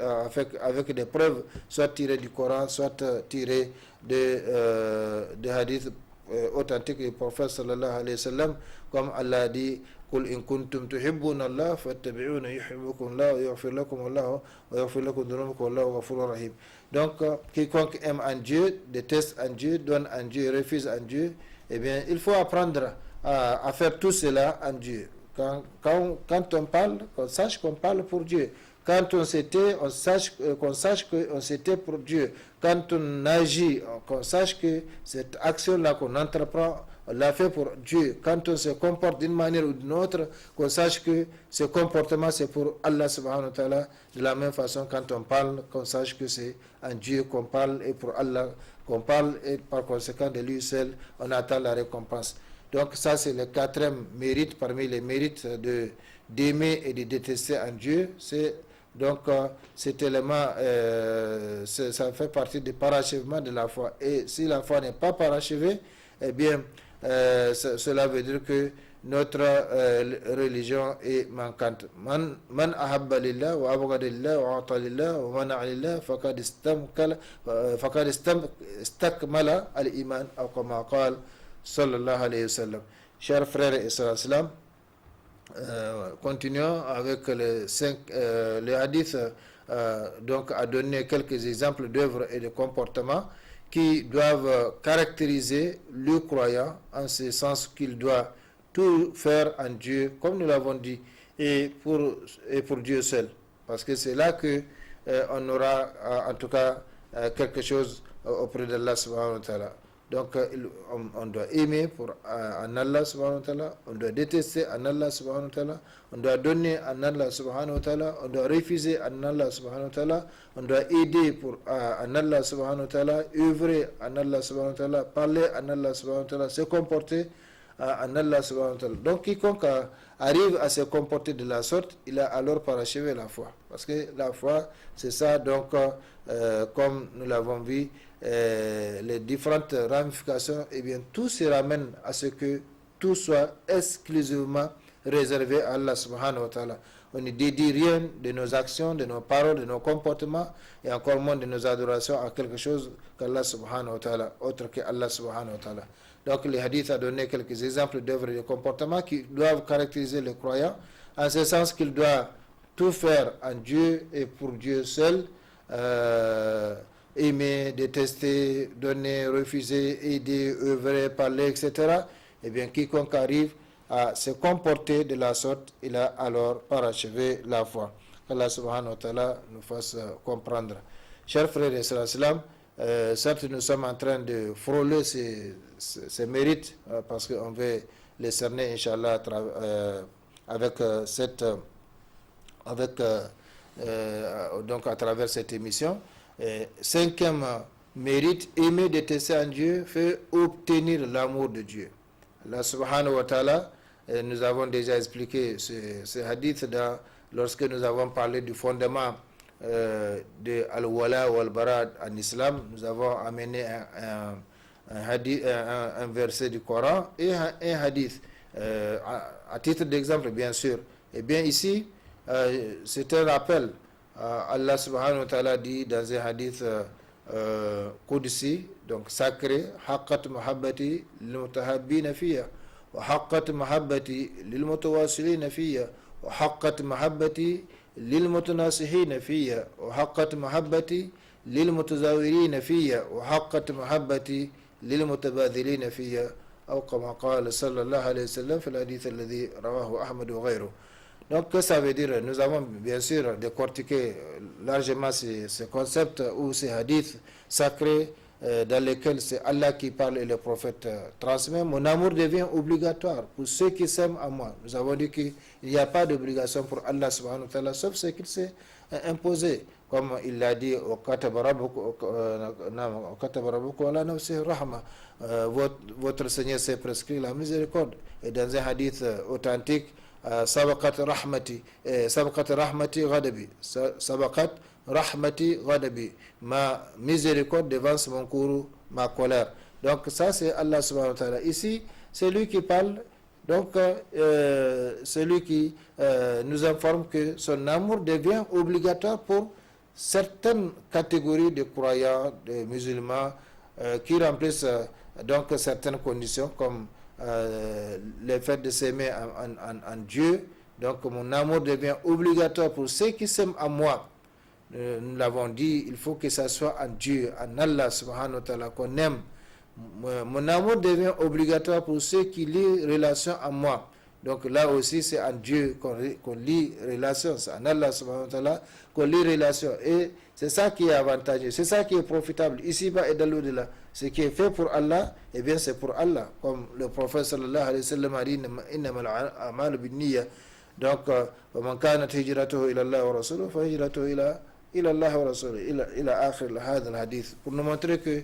avec des preuves, soit tirées du Coran, soit tirées des hadiths authentiques du prophète sallallahu alayhi wa sallam. Comme Allah dit قل إن كنتم تحبون الله فاتبعوني يحبكم الله ويغفر لكم الله ويغفر لكم ذنوبكم والله غفور رحيم. Donc quiconque aime en Dieu, déteste en Dieu, donne en Dieu, refuse en Dieu, eh bien il faut apprendre à faire tout cela en Dieu. Quand on parle, qu'on sache qu'on parle pour Dieu. Quand on s'était, qu'on sache qu'on s'était pour Dieu. Quand on agit, qu'on sache que cette action-là qu'on entreprend, on l'a fait pour Dieu. Quand on se comporte d'une manière ou d'une autre, qu'on sache que ce comportement c'est pour Allah subhanahu wa ta'ala. De la même façon, quand on parle, qu'on sache que c'est en Dieu qu'on parle et pour Allah qu'on parle et par conséquent de lui seul, on attend la récompense. Donc ça c'est le quatrième mérite parmi les mérites d'aimer et de détester en Dieu. Donc cet élément, ça fait partie du parachèvement de la foi. Et si la foi n'est pas parachevée, eh bien cela veut dire que notre religion est manquante. Man ahabba lillah wa abghada lillah wa ata lillah wa mana'a lillah faqad istakmala al-iman ou comme qala sallallahu alayhi wa sallam. Chers frères et sœurs islam, continuons avec les hadiths donc a donné quelques exemples d'œuvres et de comportements qui doivent caractériser le croyant, en ce sens qu'il doit tout faire en Dieu, comme nous l'avons dit, et pour Dieu seul. Parce que c'est là que on aura en tout cas quelque chose auprès d'Allah subhanahu wa ta'ala. Donc on doit aimer pour en Allah subhanahu wa ta'ala, on doit détester en Allah subhanahu wa ta'ala, on doit donner en Allah subhanahu wa ta'ala, on doit refuser en Allah subhanahu wa ta'ala, on doit aider pour en Allah subhanahu wa ta'ala, œuvrer en Allah subhanahu wa ta'ala, parler en Allah subhanahu wa ta'ala, se comporter en Allah subhanahu wa ta'ala. Donc quiconque arrive à se comporter de la sorte, il a alors parachevé la foi. Parce que la foi, c'est ça, donc comme nous l'avons vu, les différentes ramifications, eh bien tout se ramène à ce que tout soit exclusivement réservé à Allah subhanahu wa ta'ala. On ne dédie rien de nos actions, de nos paroles, de nos comportements et encore moins de nos adorations à quelque chose qu'Allah subhanahu wa ta'ala, autre que Allah subhanahu wa ta'ala. Donc les hadiths a donné quelques exemples d'œuvres et de comportements qui doivent caractériser le croyant, en ce sens qu'il doit tout faire en Dieu et pour Dieu seul, aimer, détester, donner, refuser, aider, œuvrer, parler, etc. Eh bien, quiconque arrive à se comporter de la sorte, il a alors parachevé la foi. Allah subhanahu wa ta'ala nous fasse comprendre. Chers frères et sœurs, certes nous sommes en train de frôler ces mérites parce qu'on veut les cerner, Inch'Allah, donc à travers cette émission. Cinquième mérite, aimer, détester en Dieu, fait obtenir l'amour de Dieu. Allah subhanahu wa ta'ala, nous avons déjà expliqué ce hadith lorsque nous avons parlé du fondement de Al-Wala ou Al-Bara en islam. Nous avons amené un verset du Coran et un hadith. À titre d'exemple, bien sûr. Et bien ici, c'est un rappel. Allah subhanahu wa ta'ala dit dans un hadith Qudsi, donc sacré, haqqat mahabbati lil mutahabbina fiyya wa haqqat mahabbati lil mutawassilina fiyya wa haqqat mahabbati lil mutanasihina fiyya wa haqqat mahabbati lil mutazawirina fiyya wa haqqat mahabbati lil mutabadhilina fiyya أو كما قال صلى الله عليه وسلم في الحديث الذي رواه أحمد وغيره. Donc, que ça veut dire? Nous avons bien sûr décortiqué largement ce concept ou ces hadiths sacrés dans lesquels c'est Allah qui parle et le prophète transmet. Mon amour devient obligatoire pour ceux qui s'aiment à moi. Nous avons dit qu'il n'y a pas d'obligation pour Allah subhanahu wa ta'ala, sauf ce qu'il s'est imposé. Comme il l'a dit, votre Seigneur s'est prescrit la miséricorde. Et dans un hadith authentique, sabaqat rahmati ghadabi, sabaqat rahmati ghadabi, ma miséricorde devance mon courroux, ma colère. Donc ça c'est Allah subhanahu wa ta'ala. Ici c'est lui qui parle. Donc c'est lui qui nous informe que son amour devient obligatoire pour certaines catégories de croyants, de musulmans qui remplissent donc certaines conditions comme le fait de s'aimer en Dieu. Donc mon amour devient obligatoire pour ceux qui s'aiment à moi. Nous l'avons dit, il faut que ça soit en Dieu, en Allah subhanahu wa ta'ala qu'on aime. Mon amour devient obligatoire pour ceux qui lient relation à moi. Donc là aussi c'est en Dieu qu'on lie relation, c'est en Allah subhanahu wa ta'ala qu'on lie relation. Et c'est ça qui est avantageux, c'est ça qui est profitable ici-bas et dans l'au-delà. Ce qui est fait pour Allah, eh bien c'est pour Allah. Comme le prophète sallallahu alayhi wa sallam a dit, innamal a'malu binniyya. Donc, man kanat hijratuhu ila Allah wa rasuluhu fa hijratuhu ila Allah wa rasuluhu ila akhir hadha al-hadith. Pour nous montrer que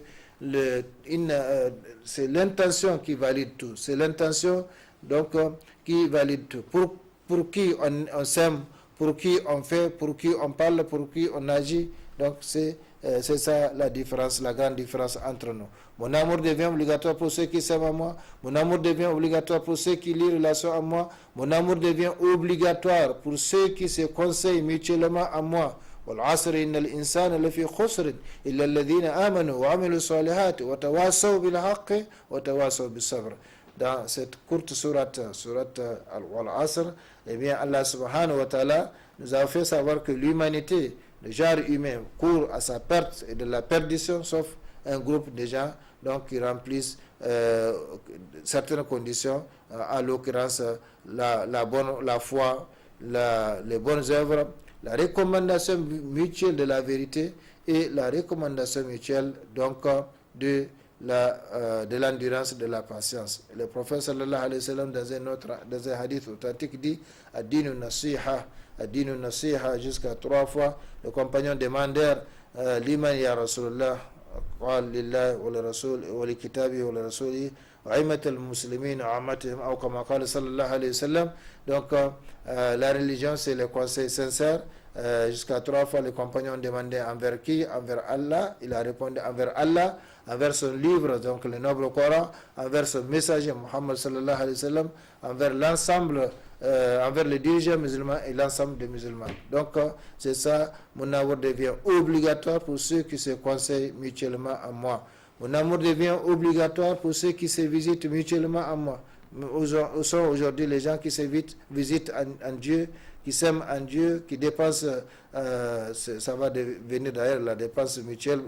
c'est l'intention qui valide tout. C'est l'intention donc qui valide tout. Pour qui on s'aime, pour qui on fait, pour qui on parle, pour qui on agit. Donc c'est ça la différence, la grande différence entre nous. Mon amour devient obligatoire pour ceux qui s'aiment à moi. Mon amour devient obligatoire pour ceux qui lient relation à moi. Mon amour devient obligatoire pour ceux qui se conseillent mutuellement à moi. والعصر إن الإنسان لفي خسر إلا الذين آمنوا وعملوا الصالحات وتواصوا بالحق وتواصوا بالصبر. Dans cette courte sourate Al-Asr, eh bien Allah subhanahu wa ta'ala nous a fait savoir que l'humanité le genre humain court à sa perte et de la perdition, sauf un groupe de gens donc, qui remplissent certaines conditions, à l'occurrence la foi, les bonnes œuvres, la recommandation mutuelle de la vérité et la recommandation mutuelle donc de l'endurance, de la patience. Le prophète sallallahu alayhi wa sallam dans un hadith authentique dit ad-dinu nasiha jusqu'à 3 fois. Les compagnons demandèrent liman ya Rasulullah, قال لله ولرسول ولكتابه ولرسوله وأئمة المسلمين وعامتهم أو كما قال صلى الله عليه وسلم. Donc la religion c'est le conseil sincère. Jusqu'à 3 fois les compagnons ont demandé envers qui? Envers Allah. Il a répondu envers Allah, envers son livre, donc le noble Coran, envers son messager Muhammad sallallahu alayhi wa sallam, envers l'ensemble, envers les dirigeants musulmans et l'ensemble des musulmans. Donc c'est ça, mon amour devient obligatoire pour ceux qui se conseillent mutuellement à moi. Mon amour devient obligatoire pour ceux qui se visitent mutuellement à moi. Où sont aujourd'hui les gens qui se visitent en Dieu, qui s'aiment en Dieu, qui dépensent, ça va devenir d'ailleurs la dépense mutuelle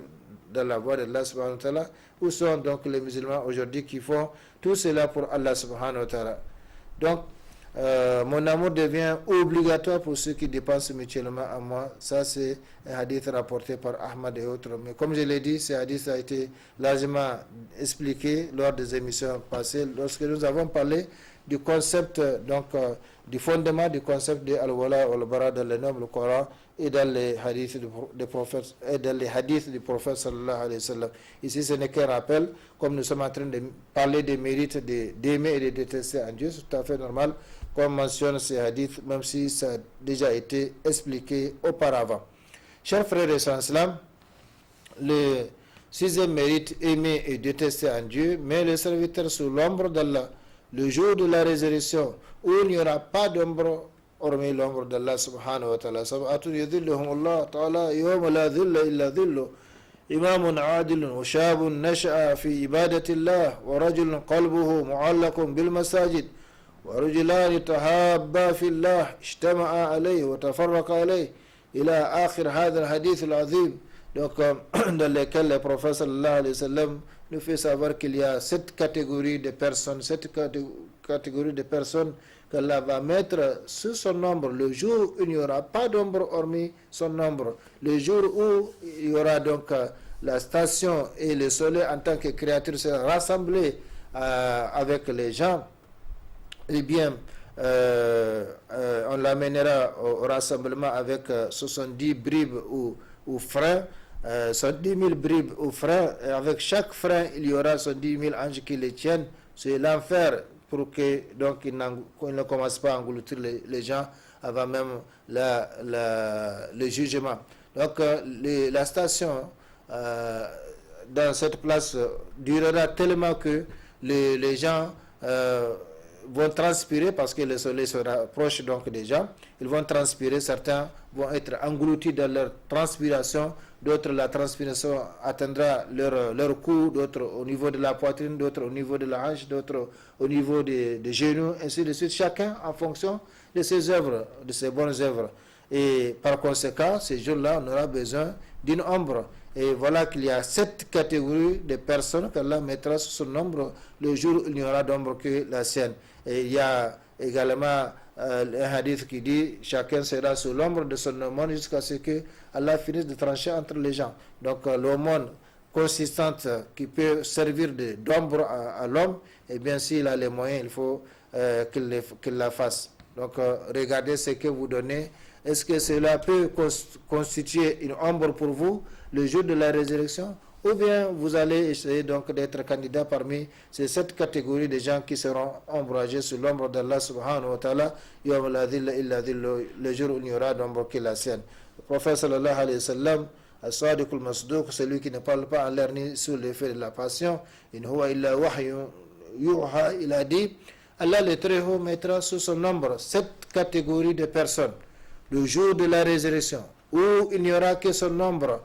dans la voie de Allah subhanahu wa ta'ala. Où sont donc les musulmans aujourd'hui qui font tout cela pour Allah subhanahu wa ta'ala? Donc, mon amour devient obligatoire pour ceux qui dépensent mutuellement à moi. Ça, c'est un hadith rapporté par Ahmad et autres. Mais comme je l'ai dit, ce hadith a été largement expliqué lors des émissions passées, lorsque nous avons parlé du concept, donc, du fondement du concept de Al-Wala wal-Bara dans le noble Coran et dans les hadiths du prophète, sallallahu alayhi wa sallam. Ici, ce n'est qu'un rappel, comme nous sommes en train de parler des mérites d'aimer et de détester en Dieu, c'est tout à fait normal qu'on mentionne ces hadiths, même si ça a déjà été expliqué auparavant. Chers frères et sœurs, le 6e mérite, aimer et détester en Dieu, mais le serviteur sous l'ombre d'Allah, le jour de la résurrection, où il n'y aura pas d'ombre hormis l'ombre d'Allah subhanahu wa ta'ala. Sab'atun yudhilluhum Allah ta'ala yawma la dhilla illa dhillu. Imamun adilun wa shabun nasha'a fi ibadatillah wa rajulun qalbuhu mu'allaqun bil masajid wa rajulani tahabba fillah ijtama'a alayhi wa tafarraqa alayhi ila akhir hadha al-hadith al-azim. Donc dans lesquels le prophète sallallahu alayhi wa sallam nous fait savoir qu'il y a 7 catégories de personnes, 7 catégories de personnes qu'Allah va mettre sous son nombre le jour où il n'y aura pas d'ombre hormis son nombre, le jour où il y aura donc la station et le soleil en tant que créature sera rassemblé avec les gens. Eh bien, on l'amènera au rassemblement avec 70 bribes ou freins, 110 000 bribes ou freins, et avec chaque frein il y aura 110 000 anges qui les tiennent. C'est l'enfer, pour que donc il ne commence pas à engloutir les gens avant même le jugement. Donc la station dans cette place durera tellement que les gens vont transpirer, parce que le soleil sera proche donc des gens. Ils vont transpirer, certains vont être engloutis dans leur transpiration, d'autres la transpiration atteindra leur cou, d'autres au niveau de la poitrine, d'autres au niveau de la hanche, d'autres au niveau des genoux, ainsi de suite, chacun en fonction de ses œuvres, de ses bonnes œuvres. Et par conséquent, ces jours-là, on aura besoin d'une ombre. Et voilà qu'il y a 7 catégories de personnes qu'Allah mettra sous son nombre le jour où il n'y aura d'ombre que la sienne. Et il y a également un hadith qui dit chacun sera sous l'ombre de son aumône jusqu'à ce que Allah finisse de trancher entre les gens. Donc l'aumône consistante qui peut servir d'ombre à l'homme, et bien s'il a les moyens, il faut qu'il la fasse. Donc regardez ce que vous donnez. Est-ce que cela peut constituer une ombre pour vous le jour de la résurrection? Ou bien vous allez essayer donc d'être candidat parmi ces 7 catégories de gens qui seront ombragés sous l'ombre d'Allah subhanahu wa ta'ala, yawma la dhilla illa dhillu, le jour où il n'y aura d'ombre que la sienne. Le prophète sallallahu alayhi wa sallam, as-sadiq al-masduq, celui qui ne parle pas en l'air ni sous l'effet de la passion, in huwa illa wahyun yuha, il a dit, Allah le Très-Haut mettra sous son nombre 7 catégories de personnes le jour de la résurrection, où il n'y aura que son nombre.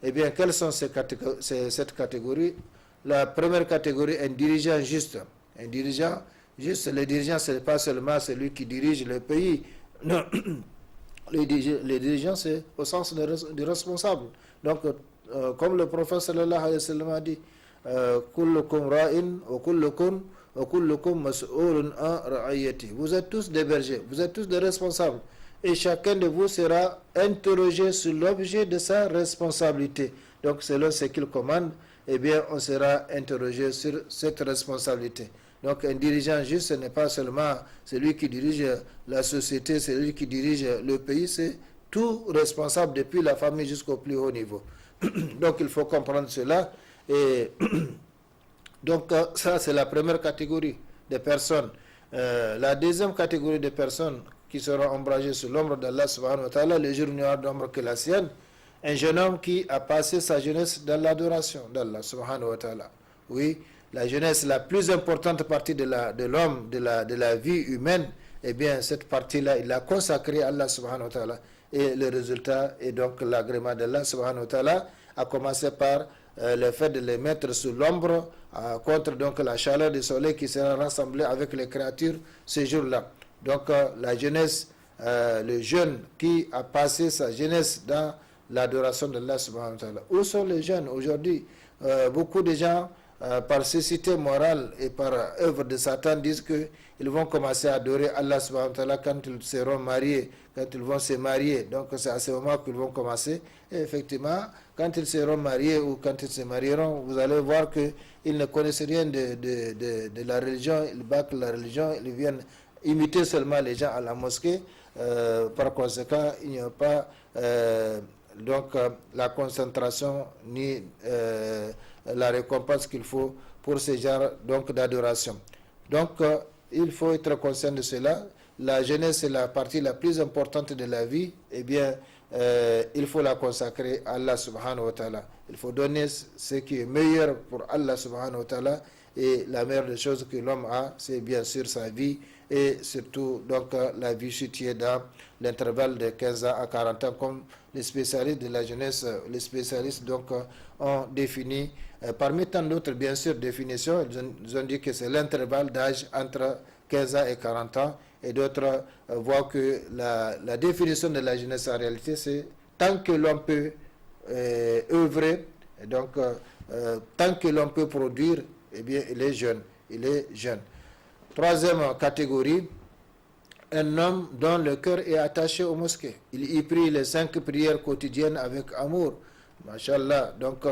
Eh bien, quelles sont ces 7 catégories? La première catégorie, un dirigeant juste. Un dirigeant juste, le dirigeant, ce n'est pas seulement celui qui dirige le pays. Non. Les dirigeants, c'est au sens du responsable. Donc, comme le prophète sallallahu alayhi wa sallam a dit, kullukum ra'in wa kullukum mas'ulun an ra'ayati. Vous êtes tous des bergers, vous êtes tous des responsables. Et chacun de vous sera interrogé sur l'objet de sa responsabilité. Donc, selon ce qu'il commande, eh bien, on sera interrogé sur cette responsabilité. Donc, un dirigeant juste, ce n'est pas seulement celui qui dirige la société, celui qui dirige le pays, c'est tout responsable depuis la famille jusqu'au plus haut niveau. Donc, il faut comprendre cela. Et donc, ça, c'est la première catégorie de personnes. La deuxième catégorie de personnes qui seront ombragées sous l'ombre d'Allah subhanahu wa ta'ala, le jour noir d'ombre que la sienne, un jeune homme qui a passé sa jeunesse dans l'adoration d'Allah subhanahu wa ta'ala. Oui, la jeunesse, la plus importante partie de l'homme, de la vie humaine, eh bien, cette partie-là, il l'a consacrée à Allah subhanahu wa ta'ala. Et le résultat est donc l'agrément d'Allah subhanahu wa ta'ala, à commencer par le fait de les mettre sous l'ombre, contre donc la chaleur du soleil qui sera rassemblée avec les créatures ce jour-là. Donc, la jeunesse, le jeune qui a passé sa jeunesse dans l'adoration d'Allah subhanahu wa ta'ala. Où sont les jeunes aujourd'hui? Beaucoup de gens, par cécité morale et par œuvre de Satan, disent qu'ils vont commencer à adorer Allah subhanahu wa ta'ala quand ils seront mariés, quand ils vont se marier. Donc c'est à ce moment qu'ils vont commencer. Et effectivement, quand ils seront mariés ou quand ils se marieront, vous allez voir qu'ils ne connaissent rien de la religion, ils battent la religion, ils viennent imiter seulement les gens à la mosquée. Par conséquent, il n'y a pas la concentration ni la récompense qu'il faut pour ce genre d'adoration. Donc, il faut être conscient de cela. La jeunesse est la partie la plus importante de la vie. Eh bien, il faut la consacrer à Allah subhanahu wa ta'ala. Il faut donner ce qui est meilleur pour Allah subhanahu wa ta'ala. Et la meilleure des choses que l'homme a, c'est bien sûr sa vie et surtout donc la vie située dans l'intervalle de 15 ans à 40 ans, comme les spécialistes de la jeunesse, les spécialistes donc ont défini, parmi tant d'autres bien sûr définitions, ils ont dit que c'est l'intervalle d'âge entre 15 ans et 40 ans, et d'autres voient que la définition de la jeunesse en réalité, c'est tant que l'on peut œuvrer, et donc tant que l'on peut produire, eh bien il est jeune, il est jeune. Troisième catégorie, un homme dont le cœur est attaché aux mosquées. Il y prie les 5 prières quotidiennes avec amour. Masha'Allah. Donc,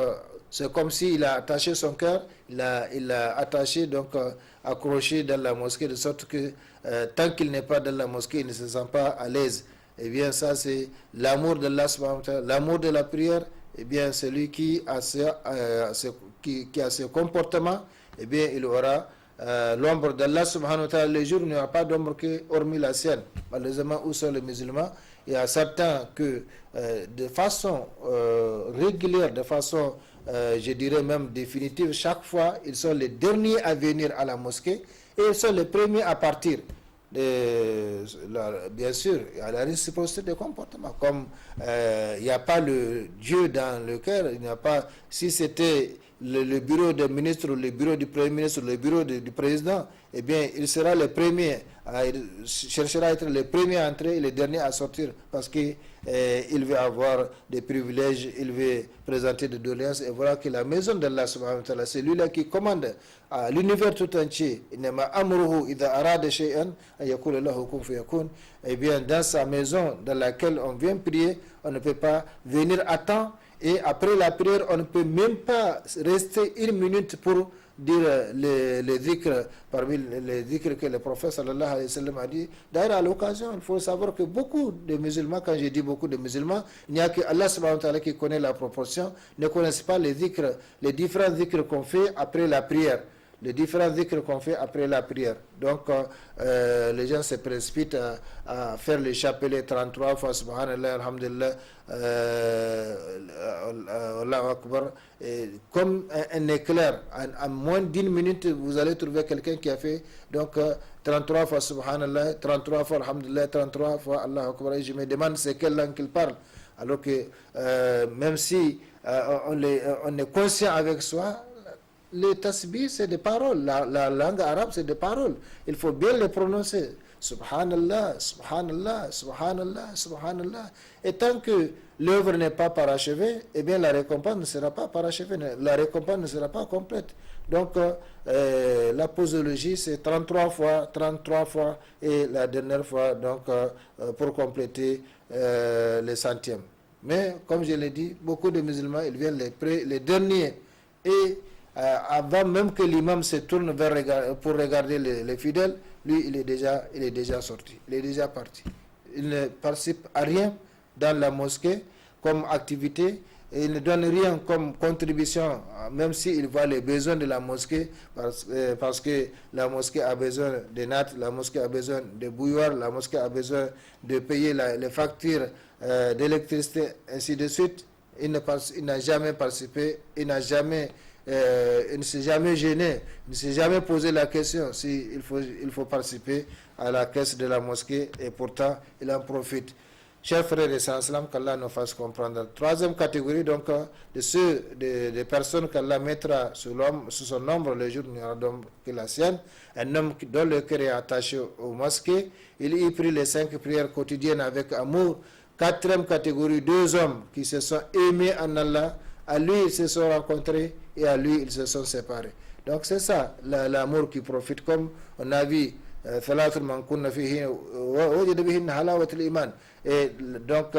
c'est comme s'il a attaché son cœur, il a attaché, donc accroché dans la mosquée, de sorte que tant qu'il n'est pas dans la mosquée, il ne se sent pas à l'aise. Eh bien, ça, c'est l'amour de Allah, l'amour de la prière. Eh bien, celui qui a ce comportement, eh bien, il aura l'ombre d'Allah subhanahu wa ta'ala. Le jour, il n'y a pas d'ombre que hormis la sienne. Malheureusement, où sont les musulmans? Il y a certains que de façon régulière, de façon je dirais même définitive, chaque fois ils sont les derniers à venir à la mosquée et ils sont les premiers à partir. Bien sûr, il y a la réciprocité des comportements. Comme il n'y a pas le Dieu dans le cœur, il n'y a pas. Si c'était le bureau du ministre, ou le bureau du premier ministre, ou le bureau du président, eh bien, il sera le premier, il cherchera à être le premier à entrer et le dernier à sortir, parce qu'il veut avoir des privilèges, il veut présenter des doléances, et voilà que la maison d'Allah subhanahu wa ta'ala, c'est lui-là qui commande à l'univers tout entier. Eh bien, dans sa maison dans laquelle on vient prier, on ne peut pas venir à temps. Et après la prière, on ne peut même pas rester 1 minute pour dire les dhikrs, parmi les dhikrs que le prophète sallallahu alayhi wa sallam a dit. D'ailleurs, à l'occasion, il faut savoir que beaucoup de musulmans, quand je dis beaucoup de musulmans, il n'y a que Allah subhanahu wa ta'ala qui connaît la proportion, ne connaissent pas les dhikrs, les différents dhikrs qu'on fait après la prière. Les différents dhikrs qu'on fait après la prière. Donc, les gens se précipitent à faire les chapelets 33 fois, subhanallah, alhamdulillah, Allahu Akbar. Comme un éclair, en moins d'1 minute, vous allez trouver quelqu'un qui a fait donc 33 fois, subhanallah, 33 fois, alhamdulillah, 33 fois, Allahu Akbar. Et je me demande c'est quelle langue qu'il parle. Alors que même si on est conscient avec soi, les tasbih, c'est des paroles. La langue arabe, c'est des paroles. Il faut bien les prononcer. subhanallah, subhanallah, subhanallah, subhanallah. Et tant que l'œuvre n'est pas parachevée, eh bien la récompense ne sera pas parachevée, la récompense ne sera pas complète. Donc la posologie c'est 33 fois et la dernière fois donc pour compléter les centièmes. Mais comme je l'ai dit, beaucoup de musulmans ils viennent les derniers et avant même que l'imam se tourne pour regarder les fidèles, lui il est déjà sorti, il est déjà parti. Il ne participe à rien dans la mosquée comme activité. Et il ne donne rien comme contribution, même s'il voit les besoins de la mosquée, parce que la mosquée a besoin de nattes, la mosquée a besoin de bouilloire, la mosquée a besoin de payer les factures d'électricité, ainsi de suite. Il n'a jamais participé, il ne s'est jamais gêné, il ne s'est jamais posé la question s'il faut participer à la caisse de la mosquée, et pourtant il en profite. Chers frères et sœurs, qu'Allah nous fasse comprendre. Troisième catégorie, donc, des personnes qu'Allah mettra sous son nombre le jour où il n'y aura d'homme que la sienne. Un homme dont le cœur est attaché aux mosquées. Il y prie les 5 prières quotidiennes avec amour. Quatrième catégorie, 2 hommes qui se sont aimés en Allah. À lui, ils se sont rencontrés et à lui, ils se sont séparés. Donc, c'est ça, l'amour qui profite, comme on a vu. Et donc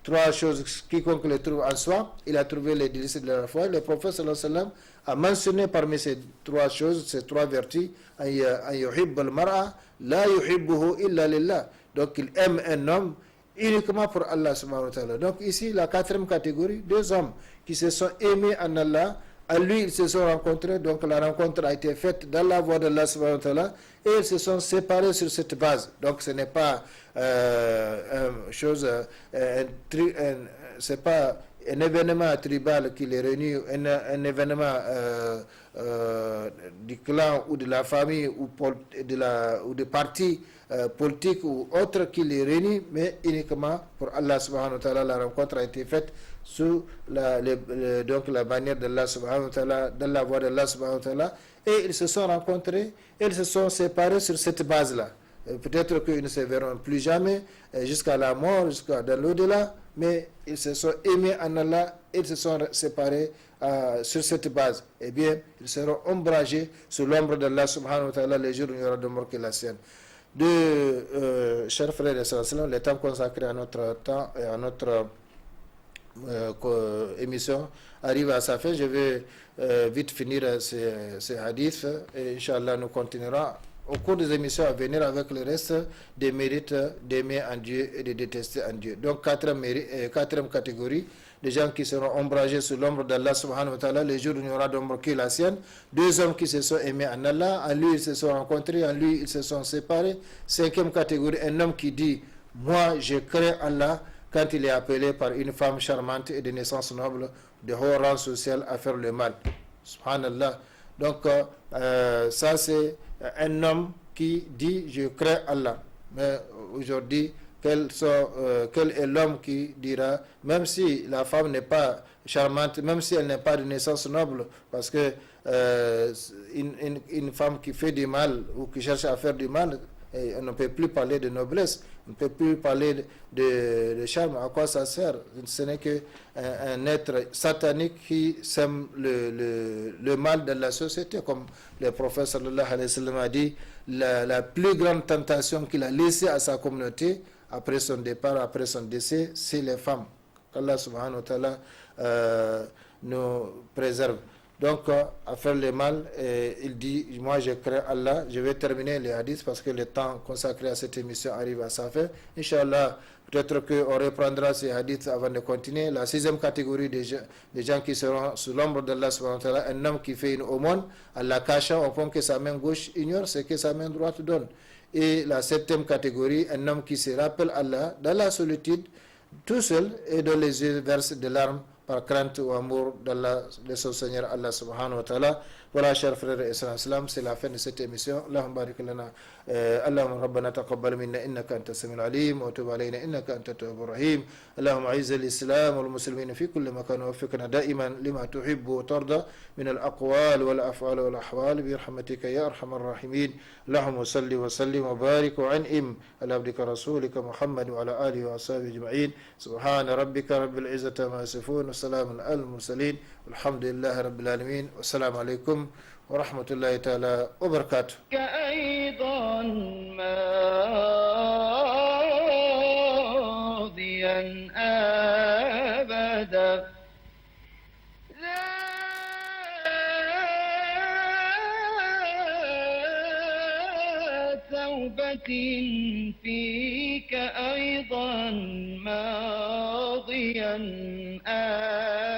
3 choses, quiconque les trouve en soi, il a trouvé les délices de la foi. Le prophète sallallahu alayhi wa sallam a mentionné parmi ces 3 choses, ces 3 vertus, an yuhibbu al-mar'a la yuhibbuhu illa lillah. Donc il aime un homme uniquement pour Allah subhanahu wa ta'ala. Donc ici la 4e catégorie, 2 hommes qui se sont aimés en Allah. À lui, ils se sont rencontrés, donc la rencontre a été faite dans la voie d'Allah subhanahu wa ta'ala, et ils se sont séparés sur cette base. Donc ce n'est pas c'est pas un événement tribal qui les réunit, un événement du clan ou de la famille ou de parti politique ou autre qui les réunit, mais uniquement pour Allah subhanahu wa ta'ala. La rencontre a été faite sous donc la bannière d'Allah subhanahu wa ta'ala, dans la voie d'Allah subhanahu wa ta'ala, et ils se sont rencontrés et ils se sont séparés sur cette base-là. Peut-être qu'ils ne se verront plus jamais jusqu'à la mort, jusqu'à dans l'au-delà, mais ils se sont aimés en Allah et ils se sont séparés sur cette base. Eh bien, ils seront ombragés sous l'ombre d'Allah subhanahu wa ta'ala les jours où il n'y aura de mort que la sienne. Chers frères et sœurs, le temps consacré à notre temps et à notre émission arrive à sa fin. Je vais vite finir ces hadiths et Inch'Allah nous continuerons au cours des émissions à venir avec le reste des mérites d'aimer en Dieu et de détester en Dieu. Donc 4e catégorie, des gens qui seront ombragés sous l'ombre d'Allah subhanahu wa ta'ala les jours où il n'y aura d'ombre que la sienne. 2 hommes qui se sont aimés en Allah, en lui ils se sont rencontrés, en lui ils se sont séparés. 5e catégorie, un homme qui dit moi je crains Allah quand il est appelé par une femme charmante et de naissance noble, de haut rang social, à faire le mal. Subhanallah. Donc ça c'est un homme qui dit je crains Allah. Mais aujourd'hui, quel est l'homme qui dira, même si la femme n'est pas charmante, même si elle n'est pas de naissance noble, parce que une femme qui fait du mal ou qui cherche à faire du mal, et on ne peut plus parler de noblesse, on ne peut plus parler de charme. À quoi ça sert? Ce n'est qu'un être satanique qui sème le mal dans la société. Comme le prophète sallallahu alayhi wa sallam a dit, la plus grande tentation qu'il a laissée à sa communauté après son départ, après son décès, c'est les femmes. Qu'Allah subhanahu wa ta'ala nous préserve. Donc, à faire le mal, il dit, moi je crains Allah. Je vais terminer les hadiths parce que le temps consacré à cette émission arrive à sa fin. Inch'Allah, peut-être qu'on reprendra ces hadiths avant de continuer. La 6e catégorie des gens qui seront sous l'ombre d'Allah subhanahu wa ta'ala, un homme qui fait une aumône en la cachant au point que sa main gauche ignore ce que sa main droite donne. Et la 7e catégorie, un homme qui se rappelle Allah dans la solitude, tout seul, et dont les yeux versent des larmes par crainte ou amour d'Allah, de son Seigneur Allah subhanahu wa ta'ala. Voilà, chers frères et sœurs en islam, c'est la fin de cette émission. Allahumma barik lana, Allahumma rabbana taqabbal minna innaka anta samiul alim wa tub alayna innaka anta tawwabur rahim. Allahumma a'izz al-islam wal muslimin fi kulli makan wa waffiqna da'iman lima tuhibbu wa tarda min al-aqwal wal af'al wal ahwal bi rahmatika ya arhamar rahimin. Allahumma salli wa sallim wa barik wa an'im ala abdika rasulika Muhammad wa ala alihi wa ashabihi ajma'in. Subhana rabbika rabbil izzati ma yasifun wa salamun al mursalin. Alhamdulillahi rabbil alamin. Wassalamu alaikum ورحمة الله تعالى وبركاته. أيضا ماضيا أبدا لا توبة فيك أيضا ماضيا أبدا